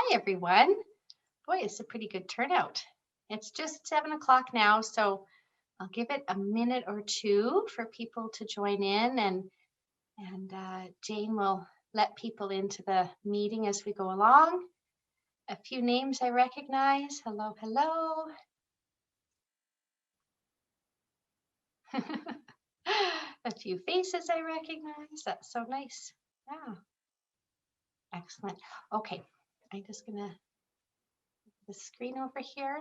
Hi, everyone. Boy, it's a pretty good turnout. It's just 7 o'clock now, so I'll give it a minute or two for people to join in, and Jane will let people into the meeting as we go along. A few names I recognize. Hello, hello. A few faces I recognize. That's so nice. Yeah. Excellent. Okay, I'm just gonna the screen over here.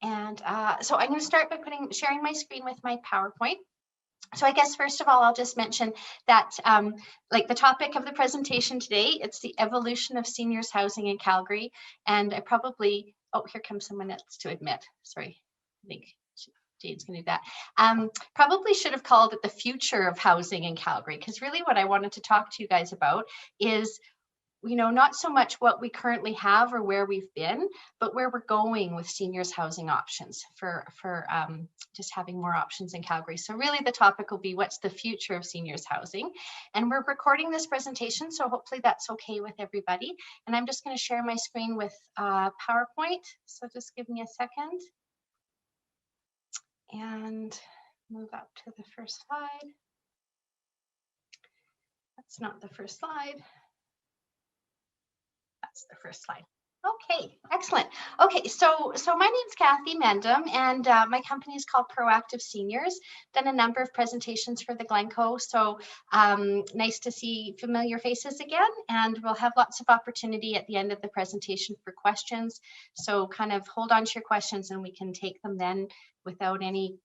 And so I'm going to start by sharing my screen with my PowerPoint. So I guess first of all, I'll just mention that like the topic of the presentation today, it's the evolution of seniors housing in Calgary. And I probably, oh, here comes someone else to admit. Sorry, I think Jane's going to do that. Probably should have called it the future of housing in Calgary, because really what I wanted to talk to you guys about is not so much what we currently have or where we've been, but where we're going with seniors housing options for just having more options in Calgary. So really the topic will be what's the future of seniors housing. And we're recording this presentation, so hopefully that's okay with everybody. And I'm just going to share my screen with PowerPoint. So just give me a second. And move up to the first slide. That's not the first slide. That's the first slide. Okay, excellent. Okay, so my name's Kathy Mendham, and my company is called Proactive Seniors. Done a number of presentations for the Glencoe, so nice to see familiar faces again, and we'll have lots of opportunity at the end of the presentation for questions. So kind of hold on to your questions, and we can take them then without any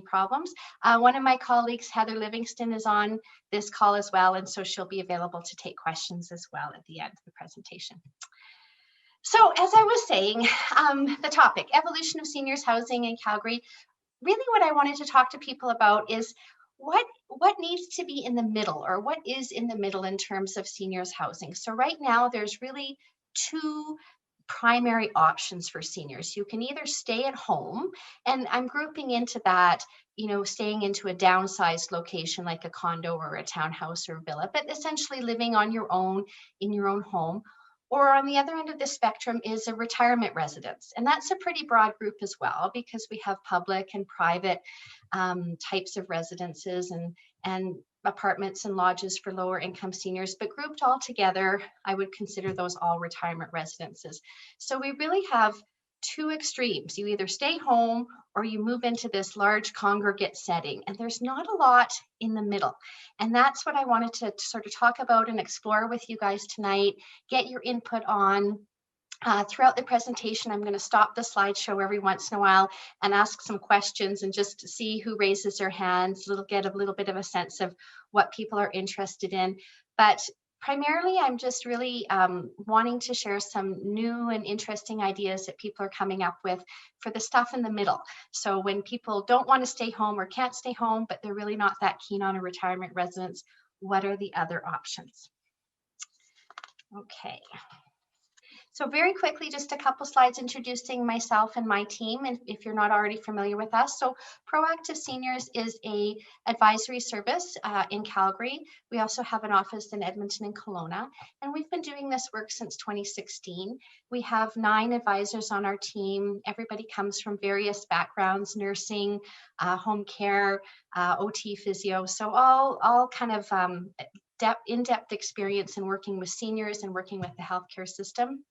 problems. One of my colleagues, Heather Livingston, is on this call as well, and so she'll be available to take questions as well at the end of the presentation. So as I was saying, the topic, evolution of seniors housing in Calgary, really what I wanted to talk to people about is what needs to be in the middle, or what is in the middle in terms of seniors housing. So right now there's really two primary options for seniors. You can either stay at home, and I'm grouping into that, staying into a downsized location like a condo or a townhouse or villa, but essentially living on your own in your own home. Or on the other end of the spectrum is a retirement residence. And that's a pretty broad group as well, because we have public and private types of residences and apartments and lodges for lower income seniors, but grouped all together, I would consider those all retirement residences. So we really have two extremes. You either stay home or you move into this large congregate setting, and there's not a lot in the middle. And that's what I wanted to sort of talk about and explore with you guys tonight, get your input on. Throughout the presentation, I'm going to stop the slideshow every once in a while and ask some questions and just see who raises their hands, get a little bit of a sense of what people are interested in. But primarily, I'm just really wanting to share some new and interesting ideas that people are coming up with for the stuff in the middle. So when people don't want to stay home or can't stay home, but they're really not that keen on a retirement residence, what are the other options? Okay. So very quickly, just a couple slides introducing myself and my team, and if you're not already familiar with us. So Proactive Seniors is a advisory service in Calgary. We also have an office in Edmonton and Kelowna, and we've been doing this work since 2016. We have 9 advisors on our team. Everybody comes from various backgrounds, nursing, home care, OT, physio, so all kind of in-depth experience in working with seniors and working with the healthcare system.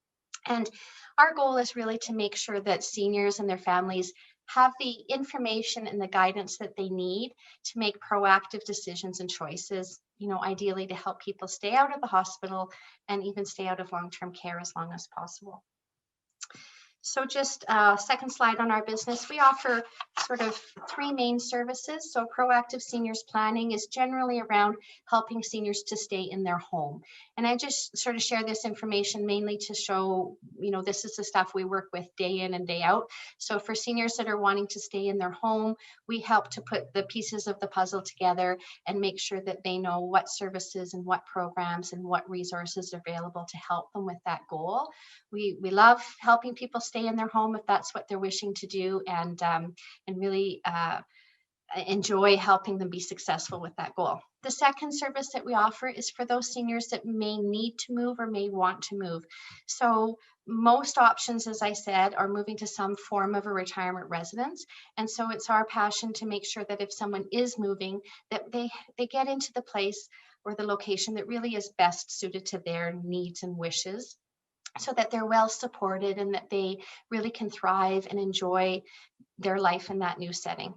And our goal is really to make sure that seniors and their families have the information and the guidance that they need to make proactive decisions and choices, ideally to help people stay out of the hospital and even stay out of long-term care as long as possible. So just a second slide on our business. We offer sort of 3 main services. So Proactive Seniors Planning is generally around helping seniors to stay in their home. And I just sort of share this information mainly to show, this is the stuff we work with day in and day out. So for seniors that are wanting to stay in their home, we help to put the pieces of the puzzle together and make sure that they know what services and what programs and what resources are available to help them with that goal. We love helping people stay in their home if that's what they're wishing to do, and really enjoy helping them be successful with that goal. The second service that we offer is for those seniors that may need to move or may want to move. So most options, as I said, are moving to some form of a retirement residence. And so it's our passion to make sure that if someone is moving, that they get into the place or the location that really is best suited to their needs and wishes, so that they're well supported and that they really can thrive and enjoy their life in that new setting.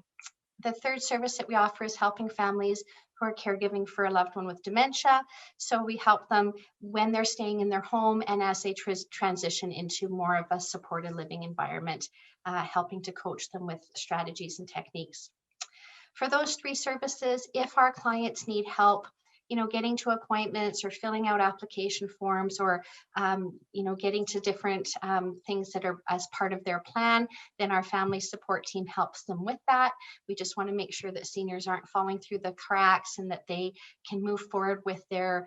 The third service that we offer is helping families who are caregiving for a loved one with dementia. So we help them when they're staying in their home and as they transition into more of a supported living environment, helping to coach them with strategies and techniques. For those three services, if our clients need help, getting to appointments or filling out application forms or, getting to different things that are as part of their plan, then our family support team helps them with that. We just want to make sure that seniors aren't falling through the cracks and that they can move forward with their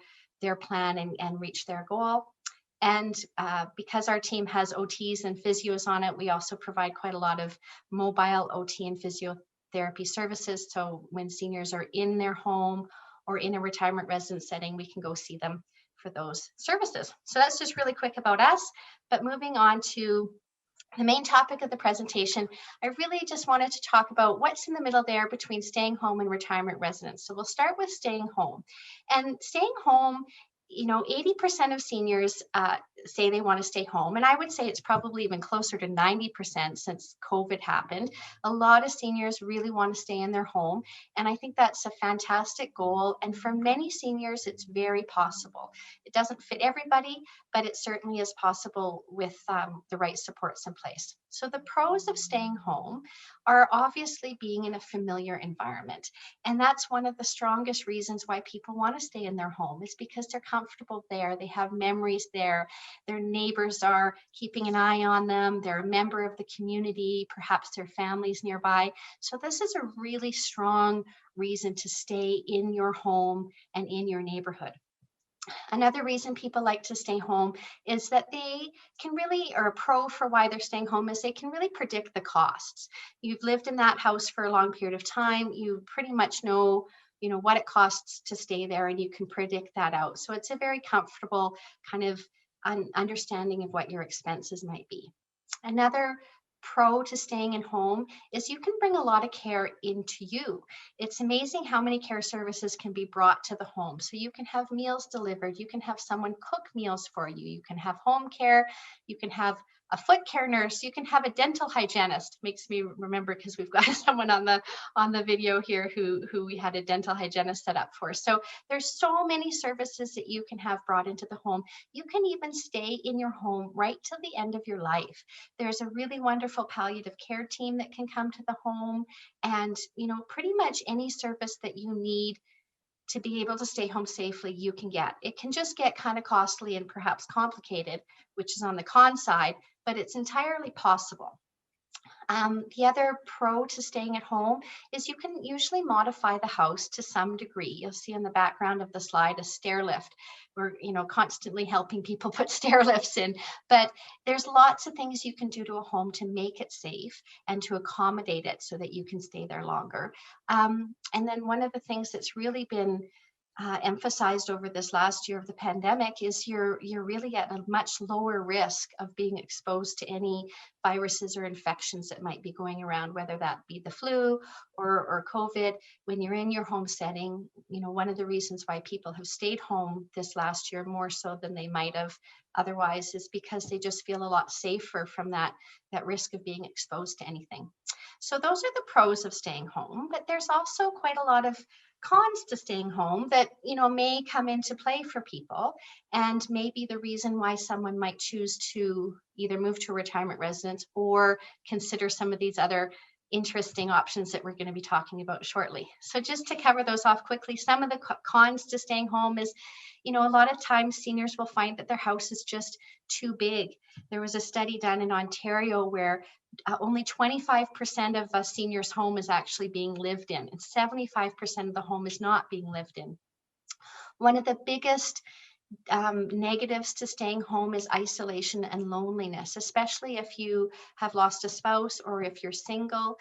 plan and reach their goal. And because our team has OTs and physios on it, we also provide quite a lot of mobile OT and physiotherapy services. So when seniors are in their home or in a retirement residence setting, we can go see them for those services. So that's just really quick about us. But moving on to the main topic of the presentation, I really just wanted to talk about what's in the middle there between staying home and retirement residence. So we'll start with staying home. And staying home, 80% of seniors say they want to stay home. And I would say it's probably even closer to 90% since COVID happened. A lot of seniors really want to stay in their home. And I think that's a fantastic goal. And for many seniors, it's very possible. It doesn't fit everybody, but it certainly is possible with the right supports in place. So the pros of staying home are obviously being in a familiar environment. And that's one of the strongest reasons why people want to stay in their home, is because they're comfortable there. They have memories there. Their neighbors are keeping an eye on them. They're a member of the community, perhaps their families nearby. So this is a really strong reason to stay in your home and in your neighborhood. Another reason people like to stay home is that they can really, or a pro for why they're staying home is they can really predict the costs. You've lived in that house for a long period of time. You pretty much know, what it costs to stay there, and you can predict that out. So it's a very comfortable kind of understanding of what your expenses might be. Another pro to staying in home is you can bring a lot of care into you. It's amazing how many care services can be brought to the home. So you can have meals delivered, you can have someone cook meals for you, you can have home care, you can have a foot care nurse, you can have a dental hygienist. Makes me remember because we've got someone on the video here who we had a dental hygienist set up for. So there's so many services that you can have brought into the home. You can even stay in your home right till the end of your life. There's a really wonderful palliative care team that can come to the home, and pretty much any service that you need to be able to stay home safely, you can get. It can just get kind of costly and perhaps complicated, which is on the con side, but it's entirely possible. The other pro to staying at home is you can usually modify the house to some degree. You'll see in the background of the slide a stair lift. We're constantly helping people put stair lifts in, but there's lots of things you can do to a home to make it safe and to accommodate it so that you can stay there longer. And then one of the things that's really been emphasized over this last year of the pandemic is you're really at a much lower risk of being exposed to any viruses or infections that might be going around, whether that be the flu or COVID. When you're in your home setting, one of the reasons why people have stayed home this last year more so than they might have otherwise is because they just feel a lot safer from that risk of being exposed to anything. So those are the pros of staying home, but there's also quite a lot of cons to staying home that may come into play for people, and maybe the reason why someone might choose to either move to a retirement residence or consider some of these other interesting options that we're going to be talking about shortly. So just to cover those off quickly, some of the cons to staying home is, a lot of times seniors will find that their house is just too big. There was a study done in Ontario where only 25% of a senior's home is actually being lived in, and 75% of the home is not being lived in. One of the biggest negatives to staying home is isolation and loneliness, especially if you have lost a spouse or if you're single.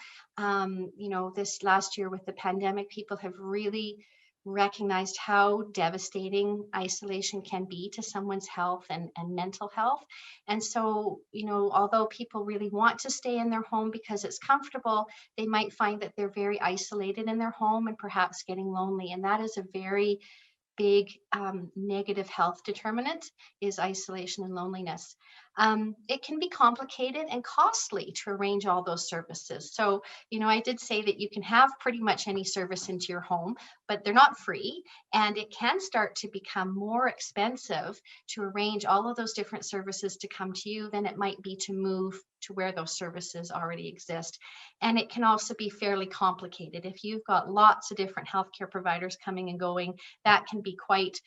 This last year with the pandemic, people have really recognized how devastating isolation can be to someone's health and mental health. And so, although people really want to stay in their home because it's comfortable, they might find that they're very isolated in their home and perhaps getting lonely. And that is a very big negative health determinant, is isolation and loneliness. It can be complicated and costly to arrange all those services. So, I did say that you can have pretty much any service into your home, but they're not free. And it can start to become more expensive to arrange all of those different services to come to you than it might be to move to where those services already exist. And it can also be fairly complicated. If you've got lots of different healthcare providers coming and going, that can be quite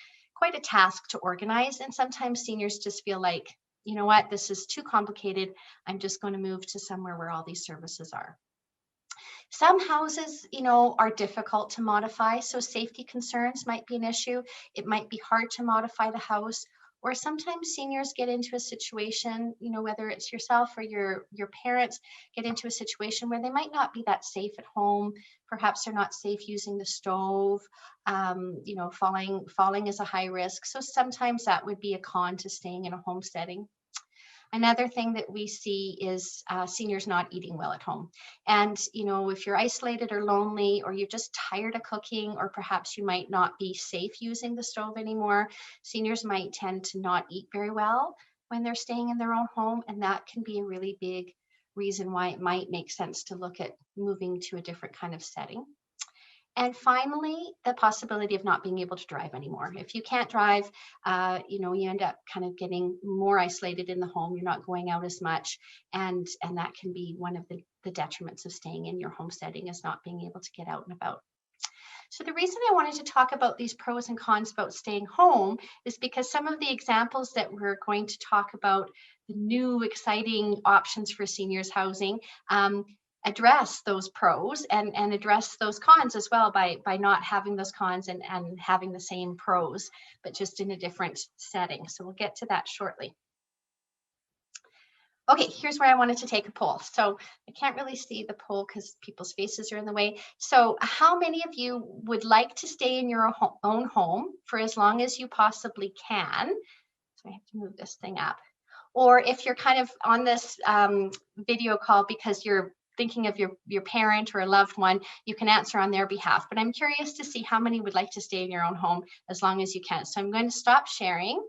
a task to organize. And sometimes seniors just feel like, you know what, this is too complicated. I'm just going to move to somewhere where all these services are. Some houses, are difficult to modify. So safety concerns might be an issue. It might be hard to modify the house. Or sometimes seniors get into a situation, whether it's yourself or your parents get into a situation where they might not be that safe at home. Perhaps they're not safe using the stove. Falling is a high risk. So sometimes that would be a con to staying in a home setting. Another thing that we see is seniors not eating well at home. And, if you're isolated or lonely, or you're just tired of cooking, or perhaps you might not be safe using the stove anymore, seniors might tend to not eat very well when they're staying in their own home. And that can be a really big reason why it might make sense to look at moving to a different kind of setting. And finally, the possibility of not being able to drive anymore. If you can't drive, you end up kind of getting more isolated in the home. You're not going out as much. And that can be one of the detriments of staying in your home setting, is not being able to get out and about. So the reason I wanted to talk about these pros and cons about staying home is because some of the examples that we're going to talk about, the new exciting options for seniors housing, address those pros and address those cons as well by not having those cons and having the same pros, but just in a different setting. So we'll get to that shortly. Okay, here's where I wanted to take a poll. So I can't really see the poll because people's faces are in the way. So how many of you would like to stay in your own home for as long as you possibly can? So I have to move this thing up. Or if you're kind of on this video call because you're thinking of your parent or a loved one, you can answer on their behalf. But I'm curious to see how many would like to stay in your own home as long as you can. So I'm going to stop sharing,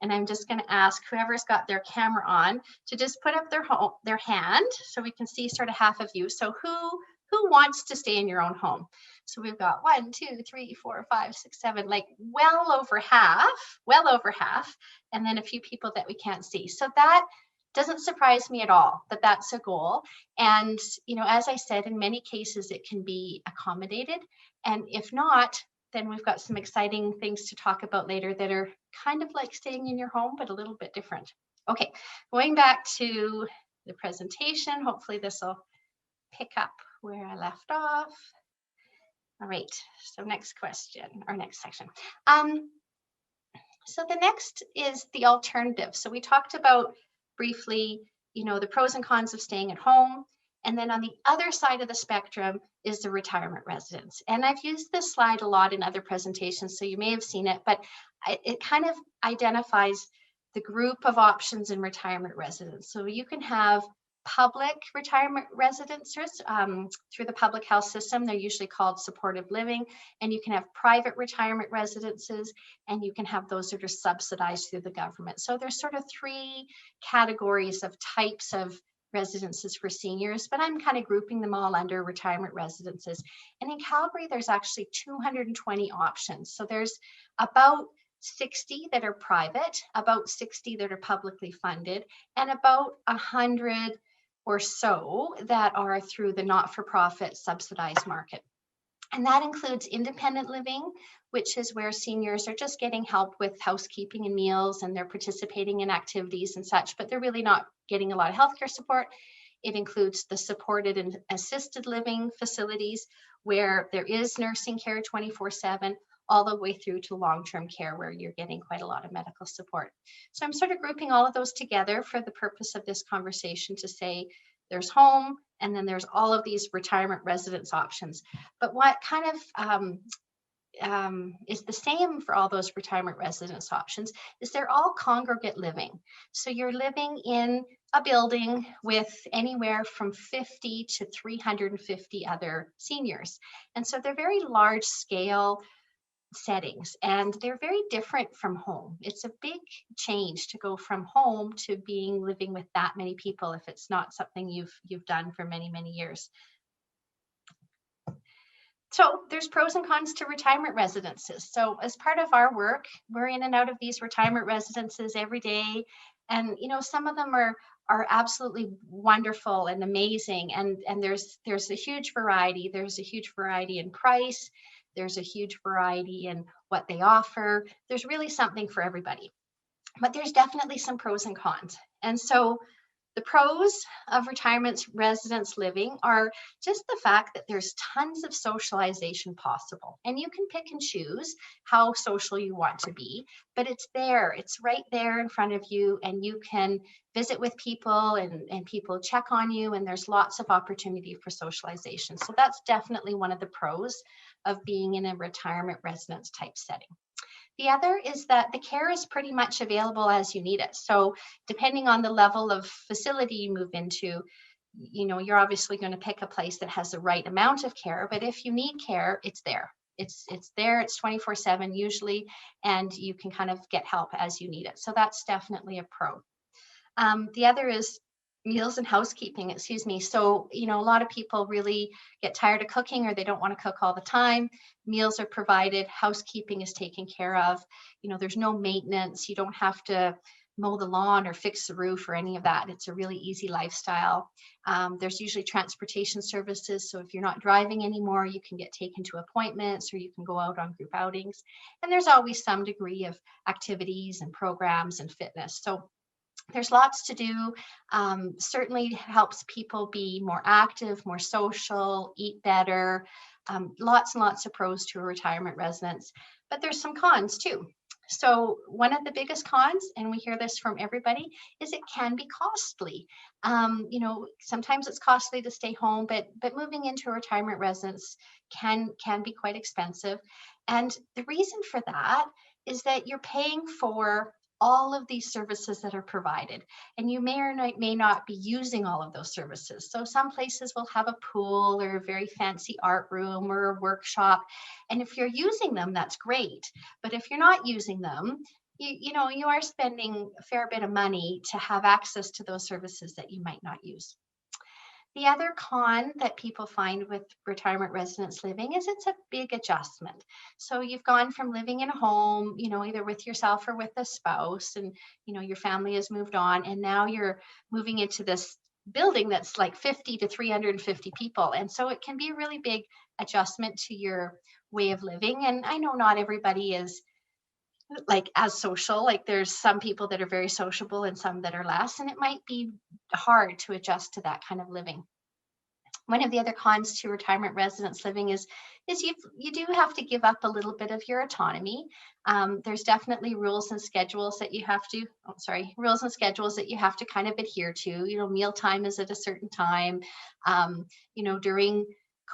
and I'm just going to ask whoever's got their camera on to just put up their hand so we can see sort of half of you. So who wants to stay in your own home? So we've got 1, 2, 3, 4, 5, 6, 7, like well over half, and then a few people that we can't see. So that doesn't surprise me at all that that's a goal. And, as I said, in many cases, it can be accommodated. And if not, then we've got some exciting things to talk about later that are kind of like staying in your home, but a little bit different. Okay, going back to the presentation, hopefully this will pick up where I left off. All right, so next question, or next section. So the next is the alternative. So we talked about briefly, the pros and cons of staying at home. And then on the other side of the spectrum is the retirement residence. And I've used this slide a lot in other presentations, so you may have seen it, but it kind of identifies the group of options in retirement residence. So you can have public retirement residences through the public health system. They're usually called supportive living. And you can have private retirement residences, and you can have those that are subsidized through the government. So there's sort of 3 categories of types of residences for seniors, but I'm kind of grouping them all under retirement residences. And in Calgary, there's actually 220 options. So there's about 60 that are private, about 60 that are publicly funded, and about 100 or so that are through the not-for-profit subsidized market. And that includes independent living, which is where seniors are just getting help with housekeeping and meals, and they're participating in activities and such, but they're really not getting a lot of healthcare support. It includes the supported and assisted living facilities where there is nursing care 24/7, all the way through to long-term care where you're getting quite a lot of medical support. So I'm sort of grouping all of those together for the purpose of this conversation to say there's home, and then there's all of these retirement residence options. But what kind of is the same for all those retirement residence options, is they're all congregate living. So you're living in a building with anywhere from 50 to 350 other seniors. And so they're very large scale settings, and they're very different from home. It's a big change to go from home to being living with that many people if it's not something you've done for many years. So there's pros and cons to retirement residences. So as part of our work, we're in and out of these retirement residences every day. And some of them are absolutely wonderful and amazing. And there's a huge variety. There's a huge variety in price. There's a huge variety in what they offer. There's really something for everybody. But there's definitely some pros and cons. And so the pros of retirement residence living are just the fact that there's tons of socialization possible, and you can pick and choose how social you want to be, but it's there, it's right there in front of you, and you can visit with people and people check on you, and there's lots of opportunity for socialization. So that's definitely one of the pros of being in a retirement residence type setting. The other is that the care is pretty much available as you need it. So depending on the level of facility you move into, you're obviously going to pick a place that has the right amount of care, but if you need care, it's there. It's there, it's 24/7 usually, and you can kind of get help as you need it. So that's definitely a pro. The other is meals and housekeeping, excuse me. So, a lot of people really get tired of cooking, or they don't want to cook all the time. Meals are provided, housekeeping is taken care of. There's no maintenance. You don't have to mow the lawn or fix the roof or any of that. It's a really easy lifestyle. There's usually transportation services. So if you're not driving anymore, you can get taken to appointments, or you can go out on group outings. And there's always some degree of activities and programs and fitness. So there's lots to do. Certainly helps people be more active, more social, eat better. Lots and lots of pros to a retirement residence, but there's some cons too. So one of the biggest cons, and we hear this from everybody, is it can be costly. Sometimes it's costly to stay home, but moving into a retirement residence can be quite expensive. And the reason for that is that you're paying for all of these services that are provided, and you may not be using all of those services. So some places will have a pool or a very fancy art room or a workshop, and if you're using them, that's great. But if you're not using them, you are spending a fair bit of money to have access to those services that you might not use. The other con that people find with retirement residence living is it's a big adjustment. So you've gone from living in a home, either with yourself or with a spouse, and your family has moved on, and now you're moving into this building that's like 50 to 350 people. And so it can be a really big adjustment to your way of living. And I know not everybody is like as social. Like there's some people that are very sociable and some that are less, and it might be hard to adjust to that kind of living. One of the other cons to retirement residence living is you do have to give up a little bit of your autonomy. There's definitely rules and schedules that you have to kind of adhere to. Mealtime is at a certain time. During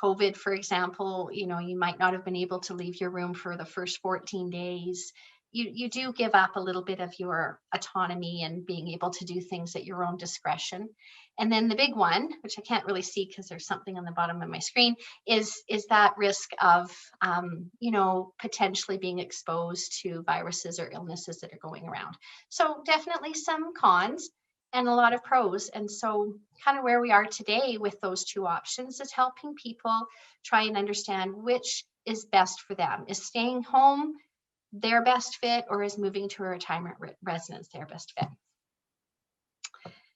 COVID, for example, you might not have been able to leave your room for the first 14 days. You do give up a little bit of your autonomy and being able to do things at your own discretion. And then the big one, which I can't really see because there's something on the bottom of my screen, is that risk of, potentially being exposed to viruses or illnesses that are going around. So definitely some cons and a lot of pros. And so kind of where we are today with those two options is helping people try and understand which is best for them. Is staying home their best fit, or is moving to a retirement residence their best fit?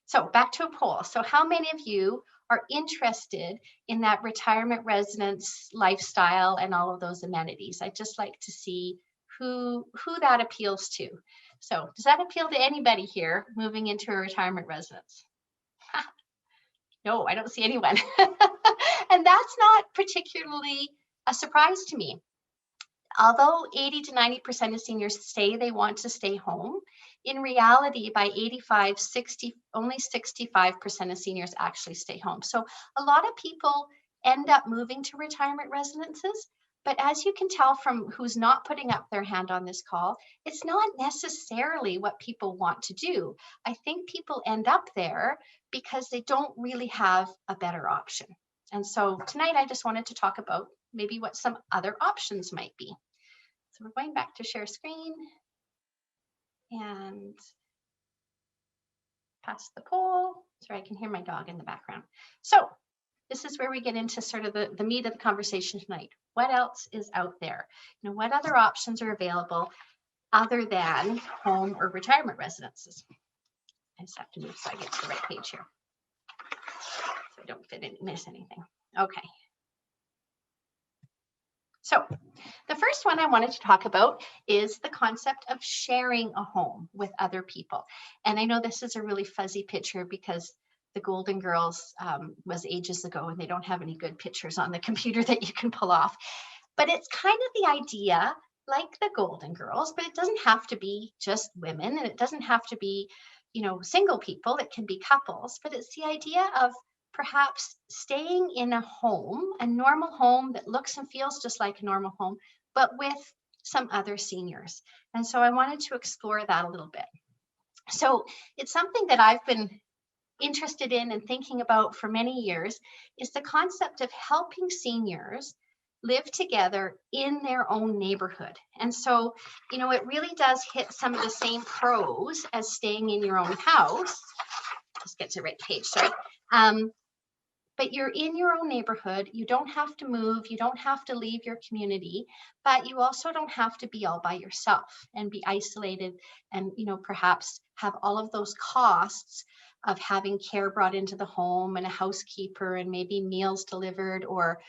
So back to a poll. So how many of you are interested in that retirement residence lifestyle and all of those amenities? I'd just like to see who that appeals to. So does that appeal to anybody here moving into a retirement residence? No, I don't see anyone. And that's not particularly a surprise to me. Although 80 to 90% of seniors say they want to stay home, in reality, by 85, 60, only 65% of seniors actually stay home. So a lot of people end up moving to retirement residences, But as you can tell from who's not putting up their hand on this call, it's not necessarily what people want to do. I think people end up there because they don't really have a better option. And so tonight I just wanted to talk about maybe what some other options might be. So we're going back to share screen and pass the poll. Sorry, I can hear my dog in the background. So this is where we get into sort of the meat of the conversation tonight. What else is out there? You know, what other options are available other than home or retirement residences? I just have to move so I get to the right page here, so I don't miss anything. Okay. So the first one I wanted to talk about is the concept of sharing a home with other people. And I know this is a really fuzzy picture because the Golden Girls was ages ago and they don't have any good pictures on the computer that you can pull off. But it's kind of the idea like the Golden Girls, but it doesn't have to be just women and it doesn't have to be, you know, single people. It can be couples, but it's the idea of perhaps staying in a home, a normal home that looks and feels just like a normal home, but with some other seniors. And so I wanted to explore that a little bit. So it's something that I've been interested in and thinking about for many years, is the concept of helping seniors live together in their own neighborhood. And so, you know, it really does hit some of the same pros as staying in your own house. Just get to the right page, sorry. But you're in your own neighborhood. You don't have to move. You don't have to leave your community, but you also don't have to be all by yourself and be isolated and, you know, perhaps have all of those costs of having care brought into the home and a housekeeper and maybe meals delivered or,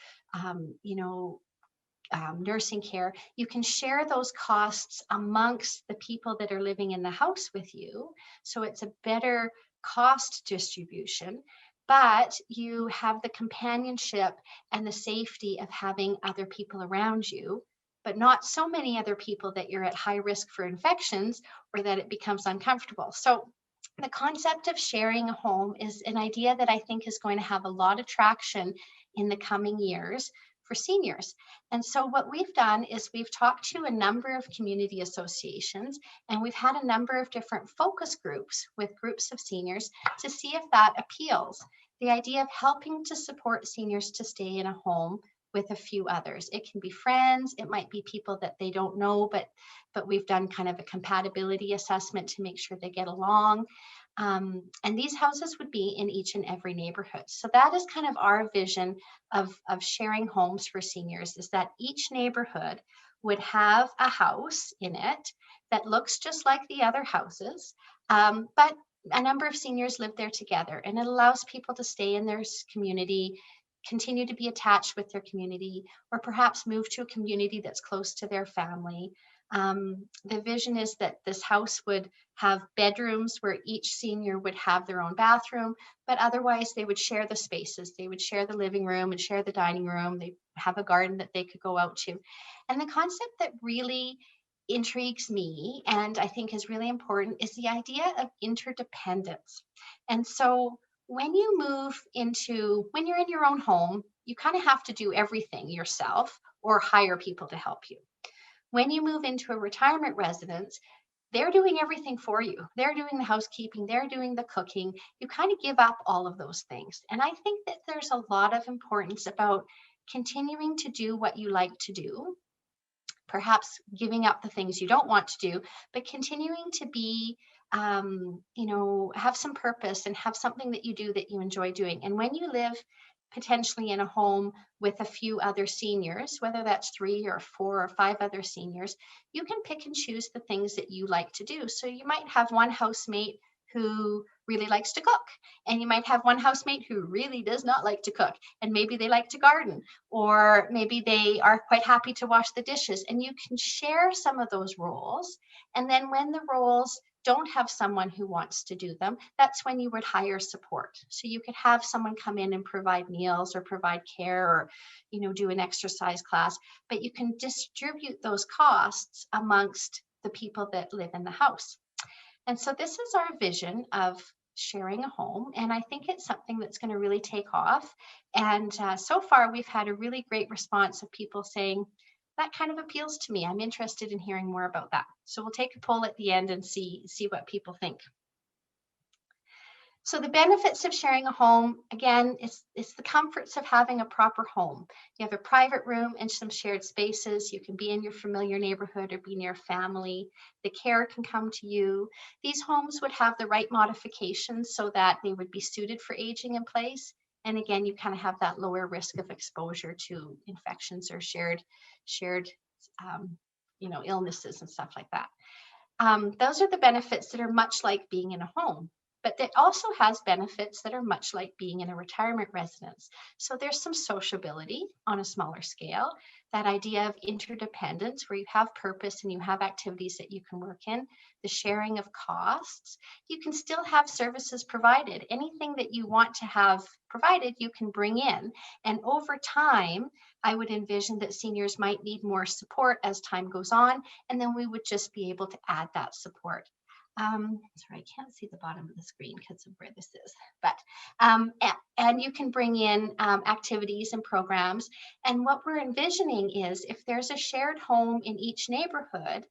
nursing care. You can share those costs amongst the people that are living in the house with you. So it's a better cost distribution, but you have the companionship and the safety of having other people around you, but not so many other people that you're at high risk for infections or that it becomes uncomfortable. So the concept of sharing a home is an idea that I think is going to have a lot of traction in the coming years for seniors. And so what we've done is we've talked to a number of community associations and we've had a number of different focus groups with groups of seniors to see if that appeals. The idea of helping to support seniors to stay in a home with a few others. It can be friends, it might be people that they don't know, but we've done kind of a compatibility assessment to make sure they get along. And these houses would be in each and every neighborhood. So that is kind of our vision of sharing homes for seniors, is that each neighborhood would have a house in it that looks just like the other houses, but a number of seniors live there together, and it allows people to stay in their community, continue to be attached with their community, or perhaps move to a community that's close to their family. The vision is that this house would have bedrooms where each senior would have their own bathroom, but otherwise they would share the spaces. They would share the living room and share the dining room. They have a garden that they could go out to. And the concept that really intrigues me and I think is really important is the idea of interdependence. And so when you're in your own home, you kind of have to do everything yourself or hire people to help you. When you move into a retirement residence, they're doing everything for you. They're doing the housekeeping, they're doing the cooking. You kind of give up all of those things. And I think that there's a lot of importance about continuing to do what you like to do, perhaps giving up the things you don't want to do, but continuing to be, have some purpose and have something that you do that you enjoy doing. And when you live potentially in a home with a few other seniors, whether that's 3 or 4 or 5 other seniors, you can pick and choose the things that you like to do. So you might have one housemate who really likes to cook, and you might have one housemate who really does not like to cook, and maybe they like to garden, or maybe they are quite happy to wash the dishes, and you can share some of those roles. And then when the roles don't have someone who wants to do them, that's when you would hire support. So you could have someone come in and provide meals or provide care or, do an exercise class, but you can distribute those costs amongst the people that live in the house. And so this is our vision of sharing a home, and I think it's something that's going to really take off. And so far, we've had a really great response of people saying, that kind of appeals to me. I'm interested in hearing more about that. So we'll take a poll at the end and see what people think. So the benefits of sharing a home, again, it's the comforts of having a proper home. You have a private room and some shared spaces. You can be in your familiar neighborhood or be near family. The care can come to you. These homes would have the right modifications so that they would be suited for aging in place. And again, you kind of have that lower risk of exposure to infections or shared illnesses and stuff like that. Those are the benefits that are much like being in a home. But it also has benefits that are much like being in a retirement residence. So there's some sociability on a smaller scale, that idea of interdependence where you have purpose and you have activities that you can work in, the sharing of costs. You can still have services provided. Anything that you want to have provided, you can bring in. And over time, I would envision that seniors might need more support as time goes on, and then we would just be able to add that support. Sorry, I can't see the bottom of the screen because of where this is, but and you can bring in activities and programs. And what we're envisioning is if there's a shared home in each neighborhood,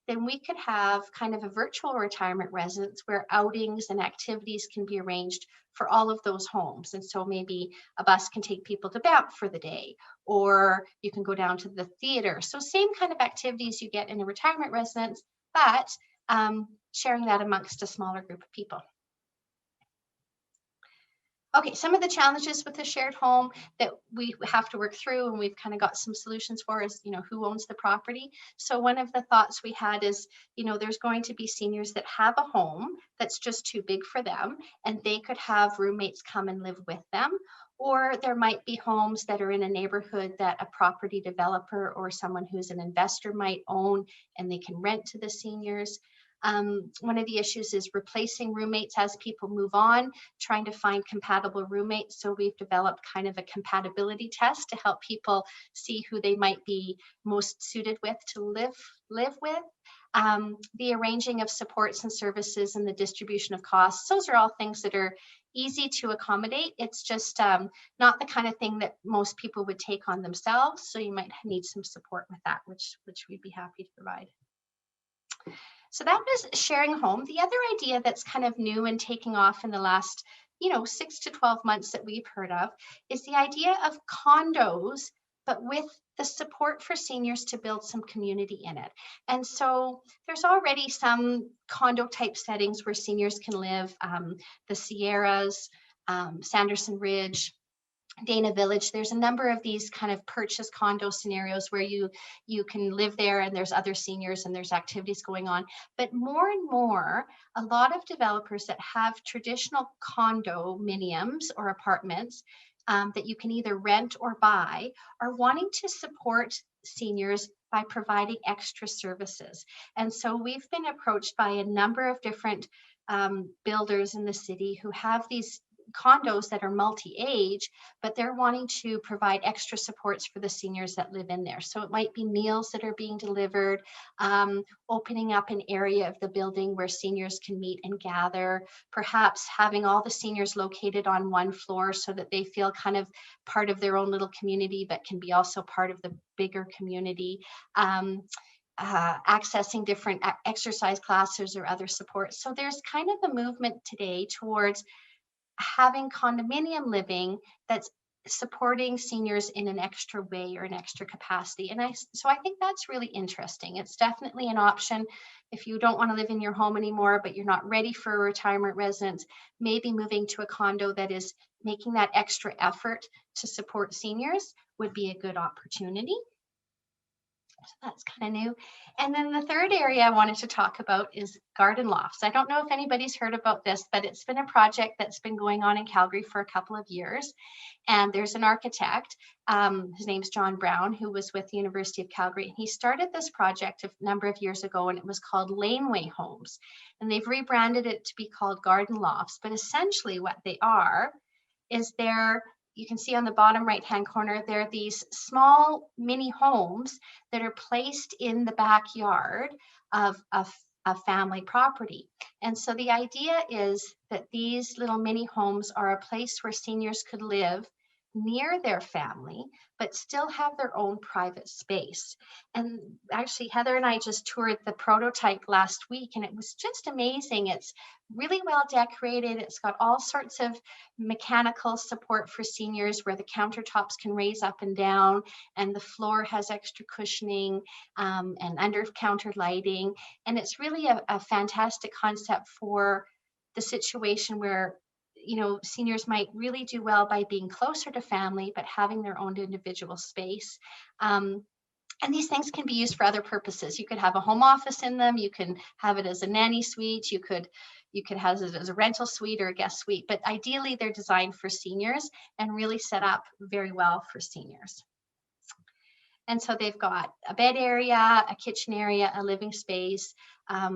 then we could have kind of a virtual retirement residence where outings and activities can be arranged for all of those homes. And so maybe a bus can take people to Banff for the day, or you can go down to the theater. So same kind of activities you get in a retirement residence, but sharing that amongst a smaller group of people. Okay, some of the challenges with the shared home that we have to work through, and we've kind of got some solutions for, is, who owns the property. So one of the thoughts we had is, there's going to be seniors that have a home that's just too big for them, and they could have roommates come and live with them. Or there might be homes that are in a neighborhood that a property developer or someone who's an investor might own, and they can rent to the seniors. One of the issues is replacing roommates as people move on, trying to find compatible roommates. So we've developed kind of a compatibility test to help people see who they might be most suited with to live with. The arranging of supports and services and the distribution of costs. Those are all things that are easy to accommodate. It's just not the kind of thing that most people would take on themselves. So you might need some support with that, which we'd be happy to provide. So that was sharing a home. The other idea that's kind of new and taking off in the last, 6 to 12 months that we've heard of is the idea of condos, but with the support for seniors to build some community in it. And so there's already some condo type settings where seniors can live, the Sierras, Sanderson Ridge, Dana Village. There's a number of these kind of purchase condo scenarios where you can live there and there's other seniors and there's activities going on. But more and more, a lot of developers that have traditional condominiums or apartments that you can either rent or buy are wanting to support seniors by providing extra services. And so we've been approached by a number of different builders in the city who have these condos that are multi-age, but they're wanting to provide extra supports for the seniors that live in there. So it might be meals that are being delivered, opening up an area of the building where seniors can meet and gather, perhaps having all the seniors located on one floor so that they feel kind of part of their own little community, but can be also part of the bigger community. Accessing different exercise classes or other supports. So there's kind of a movement today towards having condominium living that's supporting seniors in an extra way or an extra capacity. And so I think that's really interesting. It's definitely an option if you don't want to live in your home anymore, but you're not ready for a retirement residence. Maybe moving to a condo that is making that extra effort to support seniors would be a good opportunity. So that's kind of new. And then the third area I wanted to talk about is garden lofts. I don't know if anybody's heard about this, but it's been a project that's been going on in Calgary for a couple of years. And there's an architect, his name's John Brown, who was with the University of Calgary. He started this project a number of years ago, and it was called Laneway Homes. And they've rebranded it to be called Garden Lofts. But essentially what they are is you can see on the bottom right-hand corner, there are these small mini homes that are placed in the backyard of family property. And so the idea is that these little mini homes are a place where seniors could live near their family, but still have their own private space. And actually, Heather and I just toured the prototype last week, and it was just amazing. It's really well decorated. It's got all sorts of mechanical support for seniors where the countertops can raise up and down, and the floor has extra cushioning and under counter lighting. And it's really a fantastic concept for the situation where seniors might really do well by being closer to family, but having their own individual space. And these things can be used for other purposes. You could have a home office in them. You can have it as a nanny suite. You could have it as a rental suite or a guest suite. But ideally, they're designed for seniors and really set up very well for seniors. And so they've got a bed area, a kitchen area, a living space, a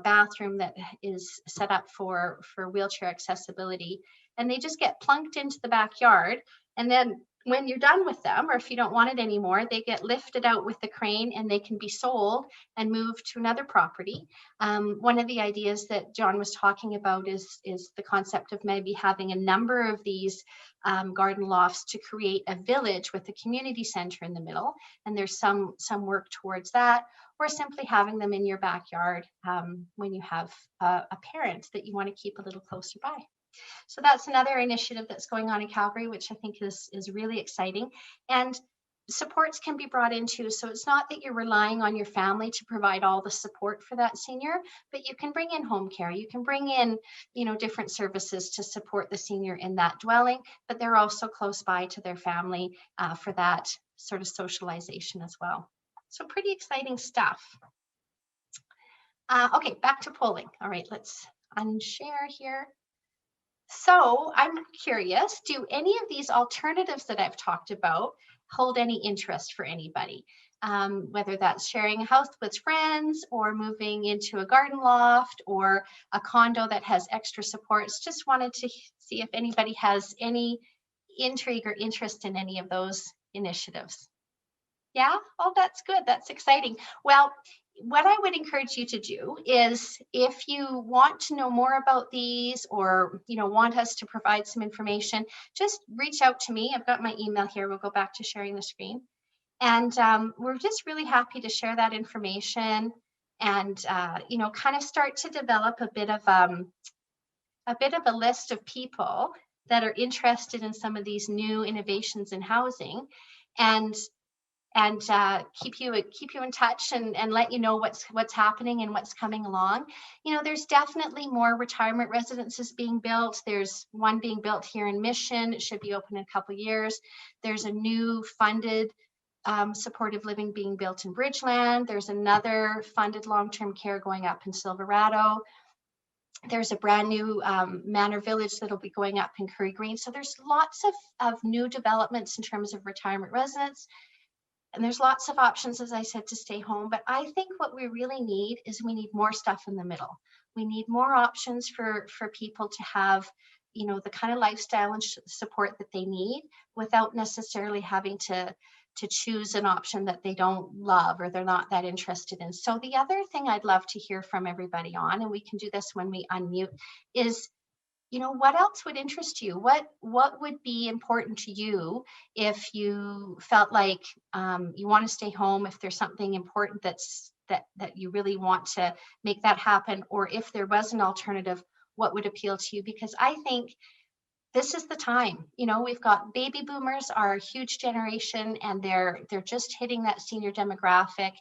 bathroom that is set up for wheelchair accessibility. And they just get plunked into the backyard. And then when you're done with them, or if you don't want it anymore, they get lifted out with the crane and they can be sold and moved to another property. One of the ideas that John was talking about is the concept of maybe having a number of these garden lofts to create a village with a community center in the middle. And there's some work towards that, or simply having them in your backyard when you have a parent that you want to keep a little closer by. So that's another initiative that's going on in Calgary, which I think is really exciting. And supports can be brought into, so it's not that you're relying on your family to provide all the support for that senior, but you can bring in home care, you can bring in different services to support the senior in that dwelling, but they're also close by to their family for that sort of socialization as well. So pretty exciting stuff. Okay, back to polling. All right, let's unshare here. So I'm curious, do any of these alternatives that I've talked about hold any interest for anybody? Whether that's sharing a house with friends or moving into a garden loft or a condo that has extra supports. Just wanted to see if anybody has any intrigue or interest in any of those initiatives. Yeah, oh, that's good. That's exciting. Well, what I would encourage you to do is if you want to know more about these or want us to provide some information, just reach out to me. I've got my email here. We'll go back to sharing the screen. And we're just really happy to share that information and kind of start to develop a bit of a list of people that are interested in some of these new innovations in housing, and keep you in touch and let you know what's happening and what's coming along. There's definitely more retirement residences being built. There's one being built here in Mission. It should be open in a couple of years. There's a new funded supportive living being built in Bridgeland. There's another funded long-term care going up in Silverado. There's a brand new Manor Village that'll be going up in Curry Green. So there's lots of new developments in terms of retirement residents. And there's lots of options, as I said, to stay home. But I think what we really need is we need more stuff in the middle. We need more options for people to have, the kind of lifestyle and support that they need without necessarily having to choose an option that they don't love or they're not that interested in. So the other thing I'd love to hear from everybody on, and we can do this when we unmute, is what else would interest you? What would be important to you if you felt like you want to stay home, if there's something important that you really want to make that happen, or if there was an alternative, what would appeal to you? Because I think this is the time. We've got baby boomers are a huge generation, and they're just hitting that senior demographic.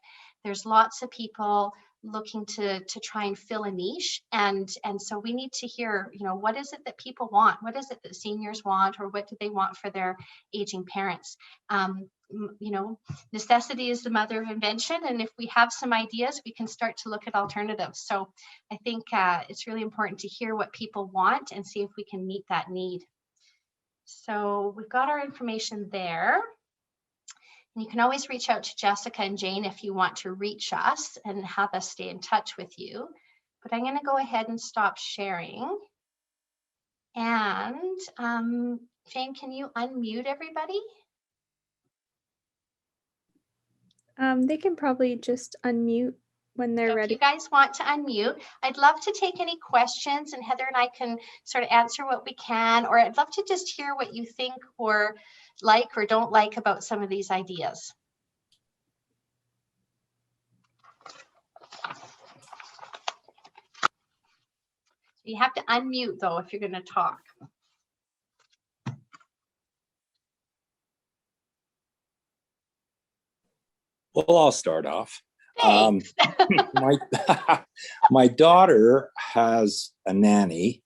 There's lots of people looking to try and fill a niche, and so we need to hear, what is it that people want? What is it that seniors want, or what do they want for their aging parents? Necessity is the mother of invention, and if we have some ideas, we can start to look at alternatives. So I think it's really important to hear what people want and see if we can meet that need. So we've got our information there. And you can always reach out to Jessica and Jane if you want to reach us and have us stay in touch with you. But I'm going to go ahead and stop sharing. And Jane, can you unmute everybody? They can probably just unmute when they're So ready. if you guys want to unmute, I'd love to take any questions, and Heather and I can sort of answer what we can, or I'd love to just hear what you think or like or don't like about some of these ideas. You have to unmute though if you're going to talk. Well, I'll start off. Thanks. My daughter has a nanny,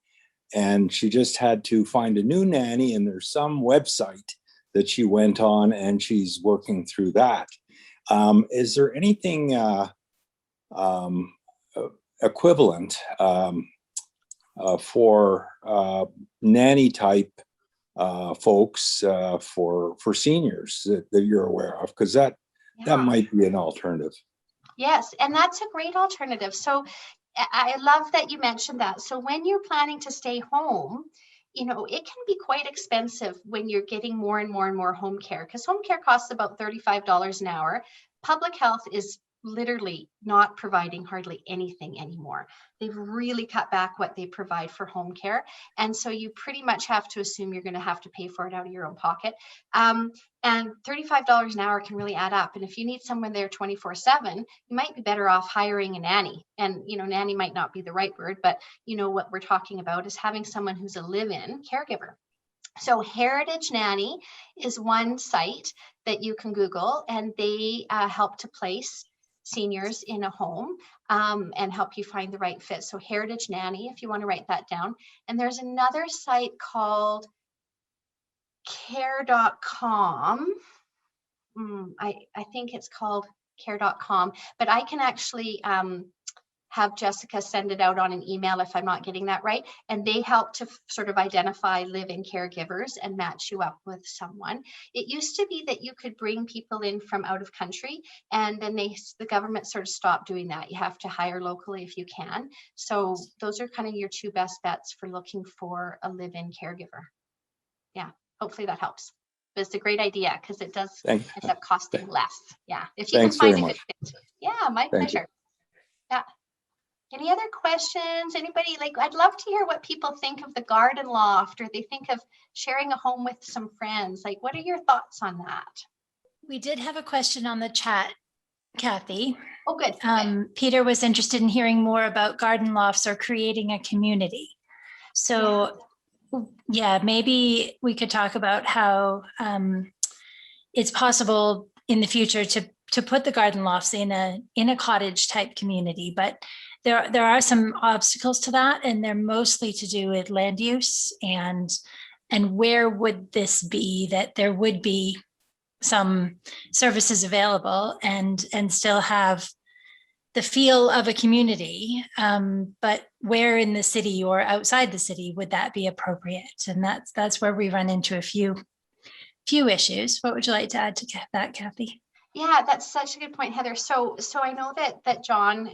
and she just had to find a new nanny, and there's some website that she went on, and she's working through that. Is there anything equivalent for nanny type folks for seniors that you're aware of? Because that might be an alternative. Yes, and that's a great alternative. So I love that you mentioned that. So when you're planning to stay home, you know, it can be quite expensive when you're getting more and more and more home care, because home care costs about $35 an hour. Public health is literally not providing hardly anything anymore. They've really cut back what they provide for home care. And so you pretty much have to assume you're going to have to pay for it out of your own pocket. And $35 an hour can really add up. And if you need someone there 24/7, you might be better off hiring a nanny. And, you know, nanny might not be the right word, but you know what we're talking about is having someone who's a live-in caregiver. So Heritage Nanny is one site that you can Google, and they help to place seniors in a home and help you find the right fit. So Heritage Nanny, if you want to write that down. And there's another site called care.com. I think it's called care.com, but I can actually have Jessica send it out on an email if I'm not getting that right. And they help to sort of identify live-in caregivers and match you up with someone. It used to be that you could bring people in from out of country, and then the government sort of stopped doing that. You have to hire locally if you can. So those are kind of your two best bets for looking for a live-in caregiver. Yeah, hopefully that helps. But it's a great idea because it does end up costing less. Yeah, if you can find a good fit. Yeah, my pleasure. Yeah. Any other questions? Anybody? Like, I'd love to hear what people think of the garden loft, or they think of sharing a home with some friends. Like, what are your thoughts on that? We did have a question on the chat, Kathy. Oh, good. Peter was interested in hearing more about garden lofts or creating a community. So yeah, maybe we could talk about how it's possible in the future to put the garden lofts in a cottage type community, but there are some obstacles to that, and they're mostly to do with land use and where would this be that there would be some services available and still have the feel of a community, but where in the city or outside the city would that be appropriate? And that's where we run into a few issues. What would you like to add to that, Kathy? Yeah, that's such a good point, Heather. So I know that John,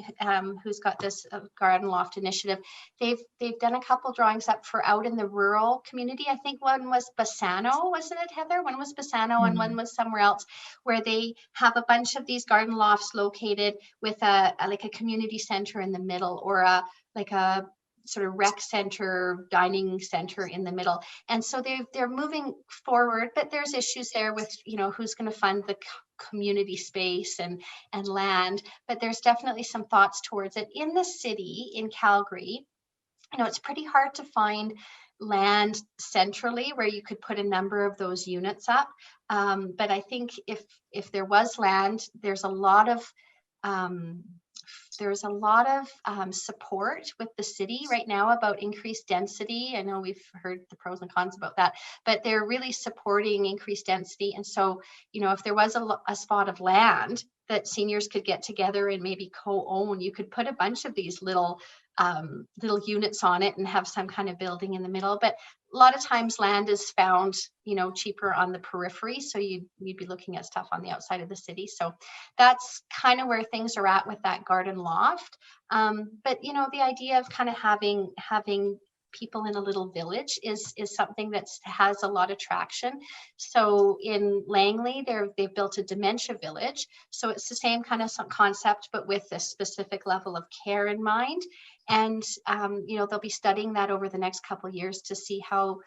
who's got this garden loft initiative, they've done a couple drawings up for out in the rural community. I think one was Bassano, wasn't it, Heather? One was Bassano and one was somewhere else, where they have a bunch of these garden lofts located with a community center in the middle, or a sort of rec center, dining center in the middle. And so they're moving forward, but there's issues there with, you know, who's going to fund the community space and land, but there's definitely some thoughts towards it. In the city, in Calgary, you know, it's pretty hard to find land centrally where you could put a number of those units up. But I think if there was land, there's a lot of support with the city right now about increased density. I know we've heard the pros and cons about that, but they're really supporting increased density. And so, you know, if there was a spot of land that seniors could get together and maybe co-own, you could put a bunch of these little units on it and have some kind of building in the middle. But a lot of times land is found, you know, cheaper on the periphery. So you'd be looking at stuff on the outside of the city. So that's kind of where things are at with that garden loft. But, you know, the idea of kind of having people in a little village is something that has a lot of traction. So in Langley, they've built a Dementia Village. So it's the same kind of concept, but with a specific level of care in mind. And they'll be studying that over the next couple of years to see how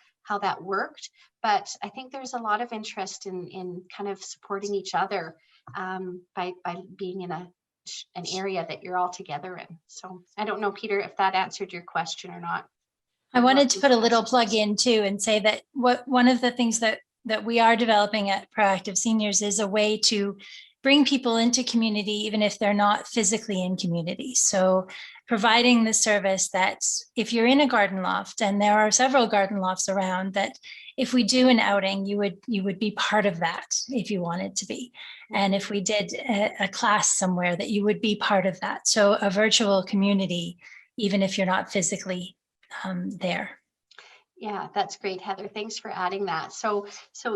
that worked. But I think there's a lot of interest in kind of supporting each other by being in an area that you're all together in. So I don't know, Peter, if that answered your question or not. I wanted to put a little plug in too and say that one of the things that we are developing at Proactive Seniors is a way to bring people into community, even if they're not physically in community. So providing the service that if you're in a garden loft, and there are several garden lofts around, that if we do an outing, you would be part of that if you wanted to be. And if we did a class somewhere, that you would be part of that. So a virtual community, even if you're not physically there. Yeah, that's great, Heather. Thanks for adding that. So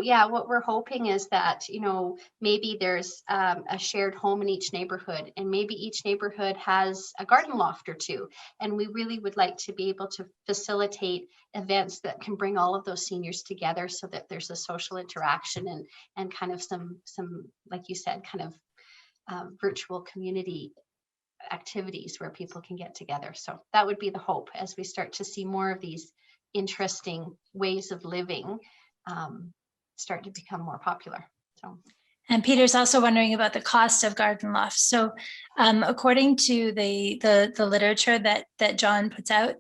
yeah, what we're hoping is that, maybe there's a shared home in each neighborhood, and maybe each neighborhood has a garden loft or two. And we really would like to be able to facilitate events that can bring all of those seniors together so that there's a social interaction and kind of some, like you said, kind of virtual community activities where people can get together. So that would be the hope as we start to see more of these interesting ways of living start to become more popular. So, and Peter's also wondering about the cost of garden lofts. So according to the literature that John puts out,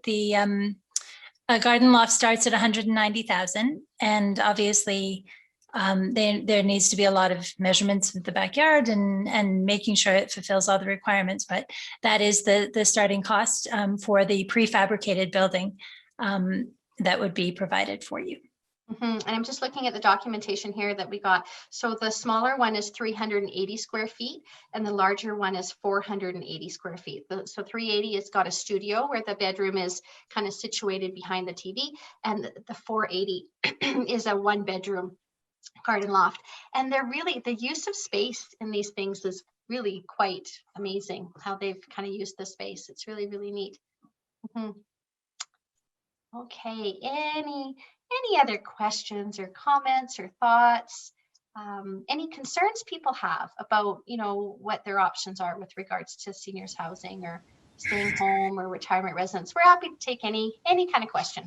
a garden loft starts at 190,000, and obviously there needs to be a lot of measurements of the backyard and making sure it fulfills all the requirements. But that is the starting cost for the prefabricated building that would be provided for you. And I'm just looking at the documentation here that we got. So the smaller one is 380 square feet and the larger one is 480 square feet. So 380 has got a studio where the bedroom is kind of situated behind the TV, and the 480 is a 1-bedroom garden loft. And they're really, the use of space in these things is really quite amazing how they've kind of used the space. It's really, really neat. Okay, any other questions or comments or thoughts? Any concerns people have about, what their options are with regards to seniors housing or staying home or retirement residence? We're happy to take any kind of question.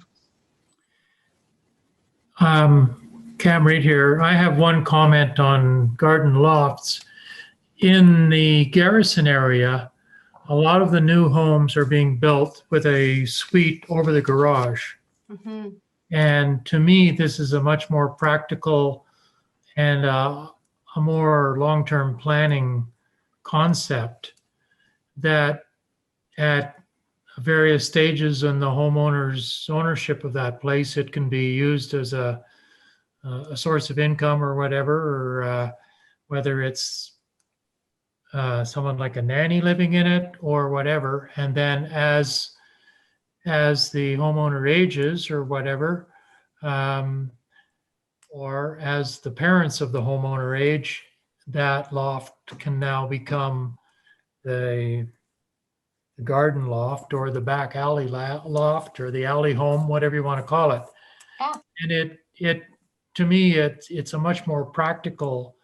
Cam Reed here. I have one comment on garden lofts. In the Garrison area, a lot of the new homes are being built with a suite over the garage. And to me, this is a much more practical and a more long-term planning concept that at various stages in the homeowner's ownership of that place, it can be used as a source of income or whatever, or whether it's someone like a nanny living in it or whatever. And then as the homeowner ages or whatever, or as the parents of the homeowner age, that loft can now become the garden loft or the back alley loft or the alley home, whatever you want to call it. Yeah. And it to me, it's a much more practical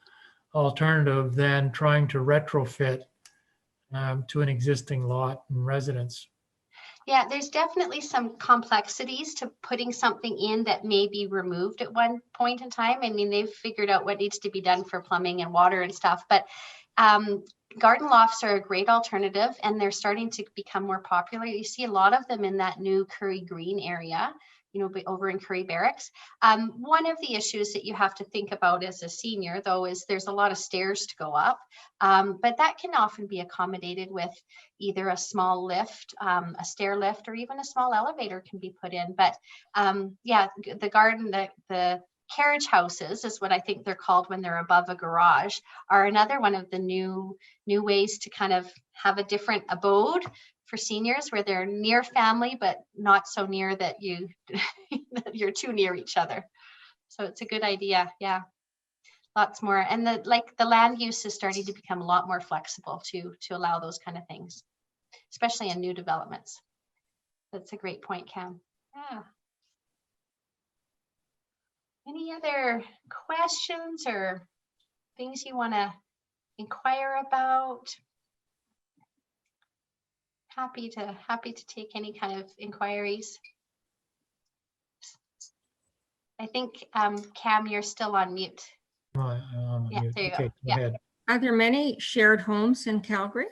alternative than trying to retrofit to an existing lot and residence. Yeah, there's definitely some complexities to putting something in that may be removed at one point in time. I mean, they've figured out what needs to be done for plumbing and water and stuff, but garden lofts are a great alternative and they're starting to become more popular. You see a lot of them in that new Curry Green area, over in Curry Barracks. One of the issues that you have to think about as a senior, though, is there's a lot of stairs to go up, but that can often be accommodated with either a small lift, a stair lift, or even a small elevator can be put in. But yeah, the garden, the carriage houses is what I think they're called when they're above a garage, are another one of the new ways to kind of have a different abode for seniors where they're near family, but not so near that you're too near each other. So it's a good idea. Yeah. Lots more. And the land use is starting to become a lot more flexible to allow those kind of things, especially in new developments. That's a great point, Cam. Yeah. Any other questions or things you want to inquire about? Happy to take any kind of inquiries. I think Cam, you're still on mute. Yeah, there you go. Okay, go Yeah. ahead. Are there many shared homes in Calgary?